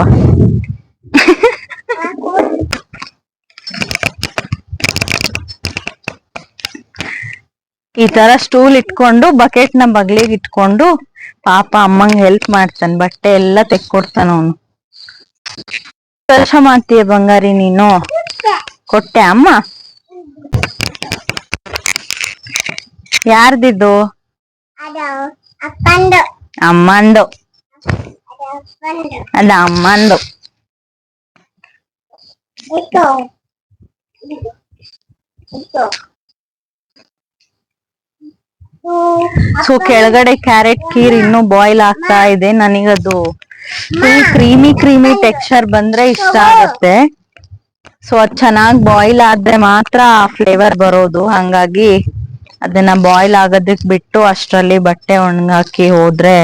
ಈ ತರ ಸ್ಟೂಲ್ ಇಟ್ಕೊಂಡು ಬಕೆಟ್ ನ ಬಗ್ಲಿಗೆ ಇಟ್ಕೊಂಡು ಪಾಪ ಅಮ್ಮಂಗ್ ಹೆಲ್ಪ್ ಮಾಡ್ತಾನ, ಬಟ್ಟೆ ಎಲ್ಲ ತೆಕ್ಕೊಡ್ತಾನ ಅವನು. ಕೆಲಸ ಮಾಡ್ತೀಯ ಬಂಗಾರಿ ನೀನು? ಕೊಟ್ಟೆ ಅಮ್ಮ? ಯಾರ್ದಿದ್ದು? ಅಮ್ಮಂದು. ಅದ ಅಮ್ಮಂದು. ಸೊ ಕೆಳಗಡೆ ಕ್ಯಾರೆಟ್ ಖೀರ್ ಇನ್ನೂ ಬಾಯ್ಲ್ ಆಗ್ತಾ ಇದೆ. ನನಗದು ಫುಲ್ ಕ್ರೀಮಿ ಟೆಕ್ಸ್ಚರ್ ಬಂದ್ರೆ ಇಷ್ಟ ಆಗುತ್ತೆ. ಸೊ ಅದ್ ಚೆನ್ನಾಗಿ ಬಾಯ್ಲ್ ಆದ್ರೆ ಮಾತ್ರ ಫ್ಲೇವರ್ ಬರೋದು. ಹಂಗಾಗಿ ಅದನ್ನ ಬಾಯ್ಲ್ ಆಗೋದಕ್ ಬಿಟ್ಟು ಅಷ್ಟ್ರಲ್ಲಿ ಬಟ್ಟೆ ಒಣಗಾಕಿ ಹೋದ್ರೆ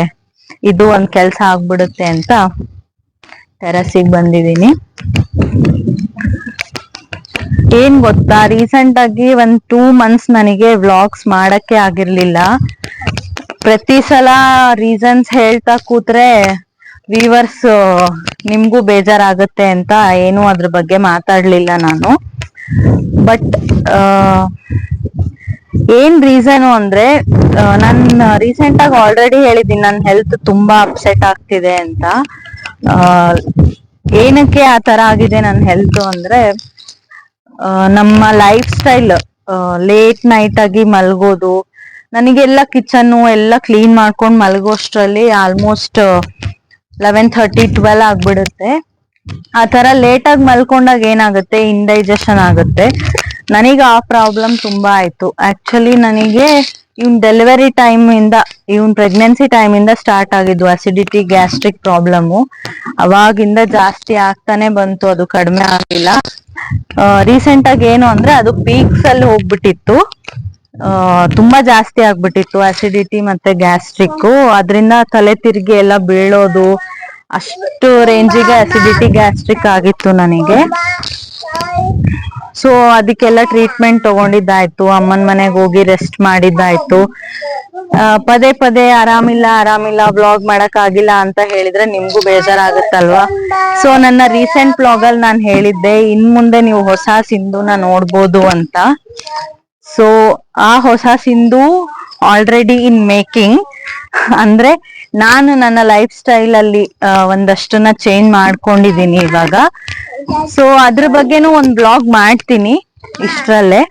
ಇದು ಒಂದ್ ಕೆಲ್ಸ ಆಗ್ಬಿಡುತ್ತೆ ಅಂತ ಟೆರಸಿಗೆ ಬಂದಿದೀನಿ. ಏನ್ ಗೊತ್ತಾ, ರೀಸೆಂಟ್ ಆಗಿ ಒಂದ್ 2 months ನನಗೆ ವ್ಲಾಗ್ಸ್ ಮಾಡಕ್ಕೆ ಆಗಿರ್ಲಿಲ್ಲ. ಪ್ರತಿ ಸಲ ರೀಸನ್ಸ್ ಹೇಳ್ತಾ ಕೂತ್ರೆ ವ್ಯೂವರ್ಸ್ ನಿಮ್ಗೂ ಬೇಜಾರಾಗುತ್ತೆ ಅಂತ ಏನು ಅದ್ರ ಬಗ್ಗೆ ಮಾತಾಡ್ಲಿಲ್ಲ ನಾನು. ಬಟ್ ಏನ್ ರೀಸನ್ ಅಂದ್ರೆ, ನಾನು ರೀಸೆಂಟ್ ಆಗಿ ಆಲ್ರೆಡಿ ಹೇಳಿದ್ದೀನಿ ನನ್ನ ಹೆಲ್ತ್ ತುಂಬಾ ಅಪ್ಸೆಟ್ ಆಗ್ತಿದೆ ಅಂತ. ಏನಕ್ಕೆ ಆ ತರ ಆಗಿದೆ ನನ್ನ ಹೆಲ್ತ್ ಅಂದ್ರೆ, ನಮ್ಮ ಲೈಫ್ ಸ್ಟೈಲ್ ಲೇಟ್ ನೈಟ್ ಆಗಿ ಮಲ್ಗೋದು. ನನಗೆಲ್ಲ ಕಿಚನ್ ಎಲ್ಲ ಕ್ಲೀನ್ ಮಾಡ್ಕೊಂಡ್ ಮಲ್ಗೋಷ್ಟ್ರಲ್ಲಿ ಆಲ್ಮೋಸ್ಟ್ 11:30 12 ಆಗ್ಬಿಡುತ್ತೆ. ಆ ತರ ಲೇಟ್ ಆಗಿ ಮಲ್ಕೊಂಡಾಗ ಏನಾಗುತ್ತೆ, ಇಂಡೈಜೆಷನ್ ಆಗುತ್ತೆ. ನನಗೆ ಆ ಪ್ರಾಬ್ಲಮ್ ತುಂಬಾ ಆಯ್ತು. ಆಕ್ಚುಲಿ ನನಗೆ ಇವನ್ ಡೆಲಿವರಿ ಟೈಮ್ ಇಂದ, ಇವನ್ ಪ್ರೆಗ್ನೆನ್ಸಿ ಟೈಮ್ ಇಂದ ಸ್ಟಾರ್ಟ್ ಆಗಿದ್ದು ಅಸಿಡಿಟಿ ಗ್ಯಾಸ್ಟ್ರಿಕ್ ಪ್ರಾಬ್ಲಮ್. ಅವಾಗಿಂದ ಜಾಸ್ತಿ ಆಗ್ತಾನೆ ಬಂತು, ಅದು ಕಡಿಮೆ ಆಗಿಲ್ಲ. ರೀಸೆಂಟ್ ಆಗಿ ಏನು ಅಂದ್ರೆ ಅದು ಪೀಕ್ಸ್ ಅಲ್ಲಿ ಹೋಗ್ಬಿಟ್ಟಿತ್ತು. ತುಂಬಾ ಜಾಸ್ತಿ ಆಗ್ಬಿಟ್ಟಿತ್ತು ಅಸಿಡಿಟಿ ಮತ್ತೆ ಗ್ಯಾಸ್ಟ್ರಿಕ್. ಅದರಿಂದ ತಲೆ ತಿರುಗಿ ಎಲ್ಲ ಬೀಳೋದು, ಅಷ್ಟು ರೇಂಜಿಗೆ ಅಸಿಡಿಟಿ ಗ್ಯಾಸ್ಟ್ರಿಕ್ ಆಗಿತ್ತು ನನಗೆ. ಸೊ ಅದಕ್ಕೆಲ್ಲ ಟ್ರೀಟ್ಮೆಂಟ್ ತಗೊಂಡಿದ್ದಾಯ್ತು, ಅಮ್ಮನ ಮನೆಗೆ ಹೋಗಿ ರೆಸ್ಟ್ ಮಾಡಿದ್ದಾಯ್ತು. ಪದೇ ಪದೇ ಆರಾಮಿಲ್ಲ ವ್ಲಾಗ್ ಮಾಡಕ್ ಆಗಿಲ್ಲ ಅಂತ ಹೇಳಿದ್ರೆ ನಿಮ್ಗೂ ಬೇಜಾರಾಗುತ್ತಲ್ವಾ. ಸೊ ನನ್ನ ರೀಸೆಂಟ್ ವ್ಲಾಗ್ ಅಲ್ಲಿ ನಾನು ಹೇಳಿದ್ದೆ ಇನ್ ಮುಂದೆ ನೀವು ಹೊಸ ಸಿಂಧುನ ನೋಡ್ಬೋದು ಅಂತ. ಸೊ ಆ ಹೊಸ ಸಿಂಧು ಆಲ್ರೆಡಿ ಇನ್ ಮೇಕಿಂಗ್. ಅಂದ್ರೆ ನಾನು ನನ್ನ ಲೈಫ್ ಸ್ಟೈಲ್ ಅಲ್ಲಿ ಒಂದಷ್ಟನ್ನ ಚೇಂಜ್ ಮಾಡ್ಕೊಂಡಿದೀನಿ ಇವಾಗ. ಸೊ ಅದ್ರ ಬಗ್ಗೆನೂ ಒಂದ್ ಬ್ಲಾಗ್ ಮಾಡ್ತೀನಿ ಇಷ್ಟ್ರಲ್ಲೇ.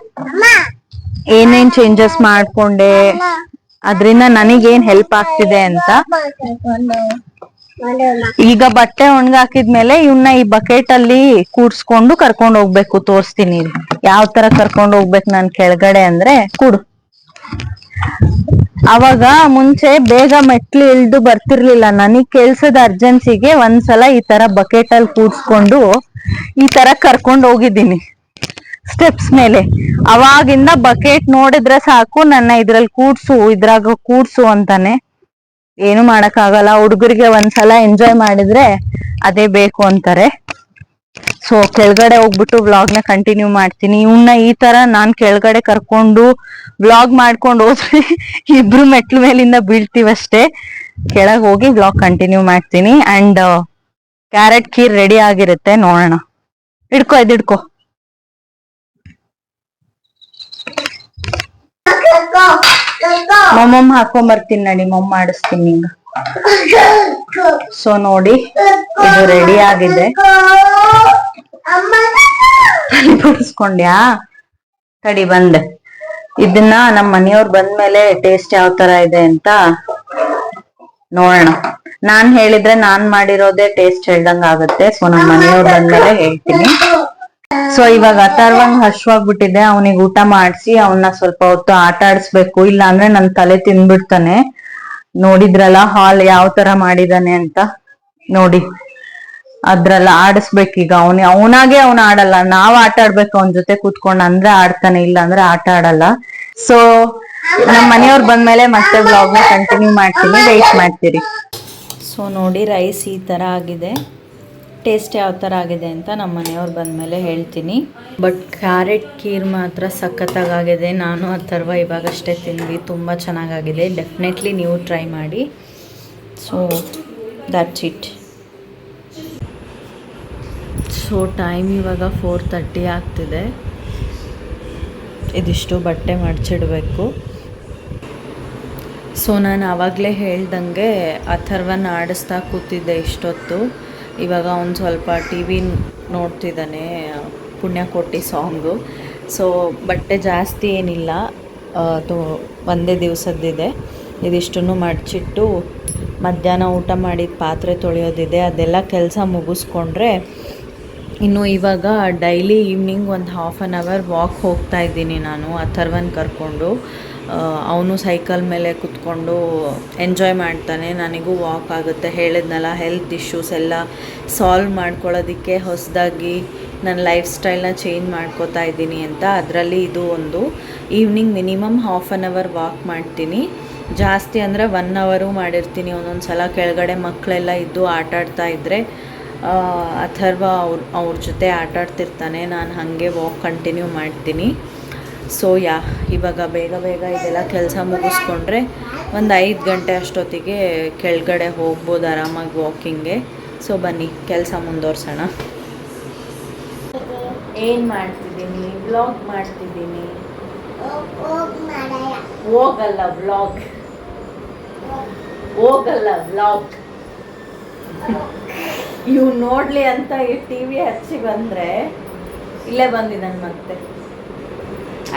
ಏನೇನ್ ಚೇಂಜಸ್ ಮಾಡ್ಕೊಂಡೆ, ಅದ್ರಿಂದ ನನಗೇನ್ ಹೆಲ್ಪ್ ಆಗ್ತಿದೆ ಅಂತ. ಈಗ ಬಟ್ಟೆ ಒಣಗಾಕಿದ್ಮೇಲೆ ಇವನ್ನ ಈ ಬಕೆಟ್ ಅಲ್ಲಿ ಕೂಡ್ಸ್ಕೊಂಡು ಕರ್ಕೊಂಡ್ ಹೋಗ್ಬೇಕು. ತೋರಿಸ್ತೀನಿ ಯಾವ ತರ ಕರ್ಕೊಂಡ್ ಹೋಗ್ಬೇಕು ನಾನ್ ಕೆಳಗಡೆ ಅಂದ್ರೆ. ಕೂಡು. ಅವಾಗ ಮುಂಚೆ ಬೇಗ ಮೆಟ್ಲು ಇಳ್ದು ಬರ್ತಿರ್ಲಿಲ್ಲ. ನನಗ್ ಕೆಲ್ಸದ ಅರ್ಜೆನ್ಸಿಗೆ ಒಂದ್ಸಲ ಈ ತರ ಬಕೆಟ್ ಅಲ್ಲಿ ಕೂಡ್ಸ್ಕೊಂಡು ಈ ತರ ಕರ್ಕೊಂಡ್ ಹೋಗಿದ್ದೀನಿ ಸ್ಟೆಪ್ಸ್ ಮೇಲೆ. ಅವಾಗಿಂದ ಬಕೆಟ್ ನೋಡಿದ್ರೆ ಸಾಕು ನನ್ನ ಇದ್ರಾಗ ಕೂಡ್ಸು ಅಂತಾನೆ. ಏನು ಮಾಡಕ್ ಆಗಲ್ಲ, ಹುಡುಗರಿಗೆ ಒಂದ್ಸಲ ಎಂಜಾಯ್ ಮಾಡಿದ್ರೆ ಅದೇ ಬೇಕು ಅಂತಾರೆ. ಸೊ ಕೆಳಗಡೆ ಹೋಗ್ಬಿಟ್ಟು ವ್ಲಾಗ್ ನ ಕಂಟಿನ್ಯೂ ಮಾಡ್ತೀನಿ. ಇವನ್ನ ಈ ತರ ನಾನ್ ಕೆಳಗಡೆ ಕರ್ಕೊಂಡು ವ್ಲಾಗ್ ಮಾಡ್ಕೊಂಡು ಹೋದ್ರೆ ಇಬ್ರು ಮೆಟ್ಲು ಮೇಲಿಂದ ಬೀಳ್ತೀವಷ್ಟೇ. ಕೆಳಗ್ ಹೋಗಿ ವ್ಲಾಗ್ ಕಂಟಿನ್ಯೂ ಮಾಡ್ತೀನಿ. ಅಂಡ್ ಕ್ಯಾರೆಟ್ ಖೀರ್ ರೆಡಿ ಆಗಿರುತ್ತೆ, ನೋಡೋಣ. ಇಡ್ಕೋ. ಮೊಮ್ಮಮ್ಮ ಹಾಕೊಂಡ್ ಬರ್ತೀನಿ ನಡಿ, ಮೊಮ್ಮ ಮಾಡಿಸ್ತೀನಿ ಈಗ. ಸೊ ನೋಡಿ, ಇದು ರೆಡಿ ಆಗಿದೆ. ಬಿಡಿಸ್ಕೊಂಡ್ಯಾ? ತಡಿ ಬಂದೆ. ಇದನ್ನ ನಮ್ಮ ಮನೆಯವ್ರು ಬಂದ್ಮೇಲೆ ಟೇಸ್ಟ್ ಯಾವ ತರ ಇದೆ ಅಂತ ನೋಡೋಣ. ನಾನ್ ಹೇಳಿದ್ರೆ ನಾನ್ ಮಾಡಿರೋದೇ ಟೇಸ್ಟ್ ಹೇಳ್ದಂಗ ಆಗುತ್ತೆ. ಸೊ ನಮ್ಮ ಮನೆಯವ್ರು ಬಂದ್ಮೇಲೆ ಹೇಳ್ತೀನಿ. ಸೊ ಇವಾಗ ಅಥರ್ವಂಗ್ ಹಶ್ವಾಗ್ಬಿಟ್ಟಿದೆ. ಅವನಿಗೆ ಊಟ ಮಾಡಿಸಿ ಅವನ್ನ ಸ್ವಲ್ಪ ಹೊತ್ತು ಆಟ ಆಡಿಸ್ಬೇಕು, ಇಲ್ಲ ಅಂದ್ರೆ ನನ್ ತಲೆ ತಿನ್ಬಿಡ್ತಾನೆ. ನೋಡಿದ್ರಲ್ಲ ಹಾಲ್ ಯಾವ ತರ ಮಾಡಿದಾನೆ ಅಂತ. ನೋಡಿ ಅದ್ರಲ್ಲ ಆಡಿಸ್ಬೇಕೀಗ. ಅವನಾಗೆ ಅವ್ನ ಆಡಲ್ಲ, ನಾವ್ ಆಟ ಆಡ್ಬೇಕು ಅವನ ಜೊತೆ ಕೂತ್ಕೊಂಡ್, ಅಂದ್ರೆ ಆಡ್ತಾನೆ, ಇಲ್ಲ ಅಂದ್ರೆ ಆಟ ಆಡಲ್ಲ. ಸೊ ನಮ್ ಮನೆಯವ್ರು ಬಂದ್ಮೇಲೆ ಮತ್ತೆ ವ್ಲಾಗ್ ನ ಕಂಟಿನ್ಯೂ ಮಾಡ್ತೀನಿ, ವೆಯ್ಟ್ ಮಾಡ್ತೀರಿ. ಸೊ ನೋಡಿ ರೈಸ್ ಈ ತರ ಆಗಿದೆ. ಟೇಸ್ಟ್ ಯಾವ ಥರ ಆಗಿದೆ ಅಂತ ನಮ್ಮ ಮನೆಯವ್ರು ಬಂದಮೇಲೆ ಹೇಳ್ತೀನಿ. ಬಟ್ ಕ್ಯಾರೆಟ್ ಖೀರ್ ಮಾತ್ರ ಸಖತ್ತಾಗಿದೆ. ನಾನು ಅಥರ್ವ ಇವಾಗಷ್ಟೇ ತಿಂದ್ವಿ, ತುಂಬ ಚೆನ್ನಾಗಾಗಿದೆ. ಡೆಫಿನೆಟ್ಲಿ ನೀವು ಟ್ರೈ ಮಾಡಿ. So that's it. So time ಇವಾಗ 4:30 ಆಗ್ತಿದೆ. ಇದಿಷ್ಟು ಬಟ್ಟೆ ಮಡಚಿಡಬೇಕು. ಸೊ ನಾನು ಆವಾಗಲೇ ಹೇಳ್ದಂಗೆ ಅಥರ್ವನ ಆಡಿಸ್ತಾ ಕೂತಿದ್ದೆ ಇಷ್ಟೊತ್ತು. ಇವಾಗ ಒಂದು ಸ್ವಲ್ಪ ಟಿ ವಿ ನೋಡ್ತಿದ್ದಾನೆ, ಪುಣ್ಯಕೋಟಿ ಸಾಂಗು. ಸೊ ಬಟ್ಟೆ ಜಾಸ್ತಿ ಏನಿಲ್ಲ, ಅದು ಒಂದೇ ದಿವಸದ್ದಿದೆ. ಇದಿಷ್ಟನ್ನು ಮಡಚಿಟ್ಟು ಮಧ್ಯಾಹ್ನ ಊಟ ಮಾಡಿದ ಪಾತ್ರೆ ತೊಳೆಯೋದಿದೆ, ಅದೆಲ್ಲ ಕೆಲಸ ಮುಗಿಸ್ಕೊಂಡ್ರೆ ಇನ್ನು ಇವಾಗ ಡೈಲಿ ಈವ್ನಿಂಗ್ ಒಂದು 1/2 ಅವರ್ ವಾಕ್ ಹೋಗ್ತಾ ಇದ್ದೀನಿ ನಾನು ಅಥರ್ವನ್ ಕರ್ಕೊಂಡು. ಅವನು ಸೈಕಲ್ ಮೇಲೆ ಕುತ್ಕೊಂಡು ಎಂಜಾಯ್ ಮಾಡ್ತಾನೆ, ನನಗೂ ವಾಕ್ ಆಗುತ್ತೆ. ಹೇಳಿದ್ನಲ್ಲ, ಹೆಲ್ತ್ ಇಶ್ಯೂಸ್ ಎಲ್ಲ ಸಾಲ್ವ್ ಮಾಡ್ಕೊಳ್ಳೋದಕ್ಕೆ ಹೊಸದಾಗಿ ನನ್ನ ಲೈಫ್ ಸ್ಟೈಲ್ನ ಚೇಂಜ್ ಮಾಡ್ಕೋತಾ ಇದ್ದೀನಿ ಅಂತ. ಅದರಲ್ಲಿ ಇದು ಒಂದು. ಈವ್ನಿಂಗ್ ಮಿನಿಮಮ್ 1/2 ಅವರ್ ವಾಕ್ ಮಾಡ್ತೀನಿ, ಜಾಸ್ತಿ ಅಂದರೆ 1 ಅವರು ಮಾಡಿರ್ತೀನಿ. ಒಂದೊಂದು ಸಲ ಕೆಳಗಡೆ ಮಕ್ಕಳೆಲ್ಲ ಇದ್ದು ಆಟಾಡ್ತಾ ಇದ್ದರೆ ಅಥರ್ವ ಅವ್ರ ಜೊತೆ ಆಟಾಡ್ತಿರ್ತಾನೆ, ನಾನು ಹಾಗೆ ವಾಕ್ ಕಂಟಿನ್ಯೂ ಮಾಡ್ತೀನಿ. ಸೊ ಇವಾಗ ಬೇಗ ಇದೆಲ್ಲ ಕೆಲಸ ಮುಗಿಸ್ಕೊಂಡ್ರೆ ಒಂದು 5 ಗಂಟೆ ಅಷ್ಟೊತ್ತಿಗೆ ಕೆಳಗಡೆ ಹೋಗ್ಬೋದು ಆರಾಮಾಗಿ ವಾಕಿಂಗ್ಗೆ. ಸೊ ಬನ್ನಿ ಕೆಲಸ ಮುಂದುವರ್ಸೋಣ. ಏನು ಮಾಡ್ತಿದ್ದೀನಿ? ವ್ಲಾಗ್ ಮಾಡ್ತಿದ್ದೀನಿ. ಹೋಗಲ್ಲ ವ್ಲಾಗ್. ಇವ್ ನೋಡ್ಲಿ ಅಂತ ಈ TV ಹಚ್ಚಿ ಬಂದರೆ ಇಲ್ಲೇ ಬಂದಿದ್ದಾನೆ ಮತ್ತೆ.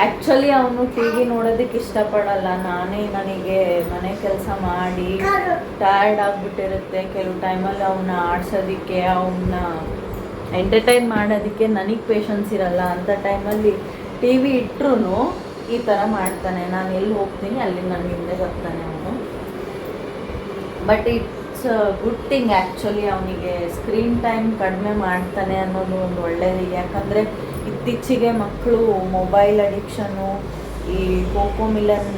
ಆ್ಯಕ್ಚುಲಿ ಅವನು TV ನೋಡೋದಕ್ಕೆ ಇಷ್ಟಪಡಲ್ಲ. ನನಗೆ ಮನೆ ಕೆಲಸ ಮಾಡಿ ಟಯರ್ಡ್ ಆಗಿಬಿಟ್ಟಿರುತ್ತೆ. ಕೆಲವು ಟೈಮಲ್ಲಿ ಅವನ್ನ ಆಡ್ಸೋದಕ್ಕೆ, ಅವನ್ನ ಎಂಟರ್ಟೈನ್ ಮಾಡೋದಕ್ಕೆ ನನಗೆ ಪೇಷನ್ಸ್ ಇರಲ್ಲ. ಅಂಥ ಟೈಮಲ್ಲಿ TV ಇಟ್ಟರು ಈ ಥರ ಮಾಡ್ತಾನೆ. ನಾನು ಎಲ್ಲಿ ಹೋಗ್ತೀನಿ ಅಲ್ಲಿ ನನ್ನ ಹಿಂದೆ ಬರ್ತಾನೆ ಅವನು. But it's good thing actually. ಅವನಿಗೆ ಸ್ಕ್ರೀನ್ ಟೈಮ್ ಕಡಿಮೆ ಮಾಡ್ತಾನೆ ಅನ್ನೋದು ಒಂದು ಒಳ್ಳೆಯದು. ಯಾಕಂದರೆ ಇತ್ತೀಚೆಗೆ ಮಕ್ಕಳು ಮೊಬೈಲ್ ಅಡಿಕ್ಷನ್ನು, ಈ ಕೋಕೋಮಿಲನ್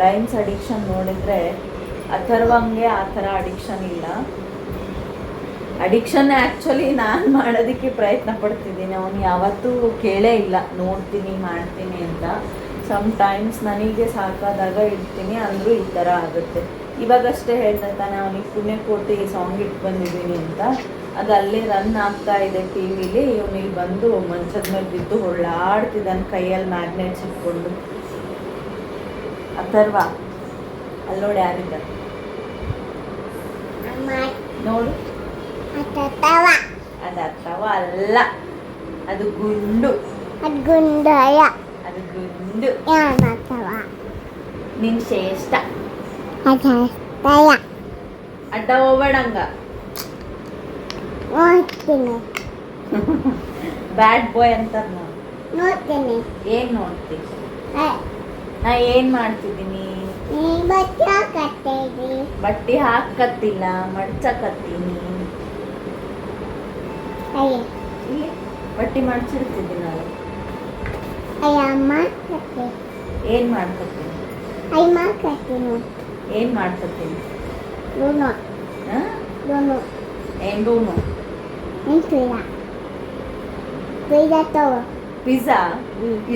ರೈಮ್ಸ್ ಅಡಿಕ್ಷನ್ ನೋಡಿದರೆ ಅಥರ್ವಂಗೆ ಆ ಥರ ಅಡಿಕ್ಷನ್ ಇಲ್ಲ. ಅಡಿಕ್ಷನ್ ಆ್ಯಕ್ಚುಲಿ ನಾನು ಮಾಡೋದಕ್ಕೆ ಪ್ರಯತ್ನ ಪಡ್ತಿದ್ದೀನಿ. ಅವನು ಯಾವತ್ತೂ ಕೇಳೇ ಇಲ್ಲ ನೋಡ್ತೀನಿ ಮಾಡ್ತೀನಿ ಅಂತ. ಸಮ್ ಟೈಮ್ಸ್ ನನಗೆ ಸಾಕಾದಾಗ ಇಡ್ತೀನಿ, ಅಂದರೂ ಈ ಥರ ಆಗುತ್ತೆ. ಇವಾಗಷ್ಟೇ ಹೇಳ್ತಾ ತಾನೆ ಅವನಿಗೆ ಪುಣ್ಯಕೋಟಿ ಸಾಂಗ್ ಇಟ್ಟು ಬಂದಿದ್ದೀನಿ ಅಂತ, ಅದು ಅಲ್ಲೇ ರನ್ ಆಗ್ತಾ ಇದೆ ಟಿ ವಿಲಿ. ಇವನಿಗೆ ಬಂದು ಮಂಚದ ಮೇಲೆ ಬಿದ್ದು ಹೊಳ್ಳಾಡ್ತಿದ್ದಾನೆ ಕೈಯಲ್ಲಿ ಮ್ಯಾಗ್ನೆಟ್ಸ್ ಇಟ್ಕೊಂಡು. ಅಥರ್ವ ಅಲ್ಲಿ ನೋಡಿ ಯಾರಿದ್ದಾರೆ ನೋಡು. ಅದು ಅಥವ ಅಲ್ಲ, ಅದು ಗುಂಡು. ಅದು ಗುಂಡು. ನಿನ್ ಶ್ರೇಷ್ಠ. ಅಡ್ಡ ಹೋಗ್ಬೇಡಂಗ. ಬ್ಯಾಡ್ ಬಾಯ್ ಅಂತಾರ ನೋಡ್ತೀನಿ. ಏನ್ ನೋಡ್ತೀನಿ? ನಾ ಏನ್ ಮಾಡ್ತಿದ್ದೀನಿ? ಬಟ್ಟೆ ಹಾಕತ್ತಿಲ್ಲ, ಮಡ್ಚಕತ್ತೀನಿ. ಬಟ್ಟೆ ಮಡ್ಚಿಡ್ತಿದ್ದೀನಿ ನಾನು. ಏನ್ ಮಾಡ್ಕೊತೀನಿ? ಏನ್ ಮಾಡ್ಕೊತೀನಿ? ಏನ್ ಡೂನು? ಪಿಜ್ಜಾ.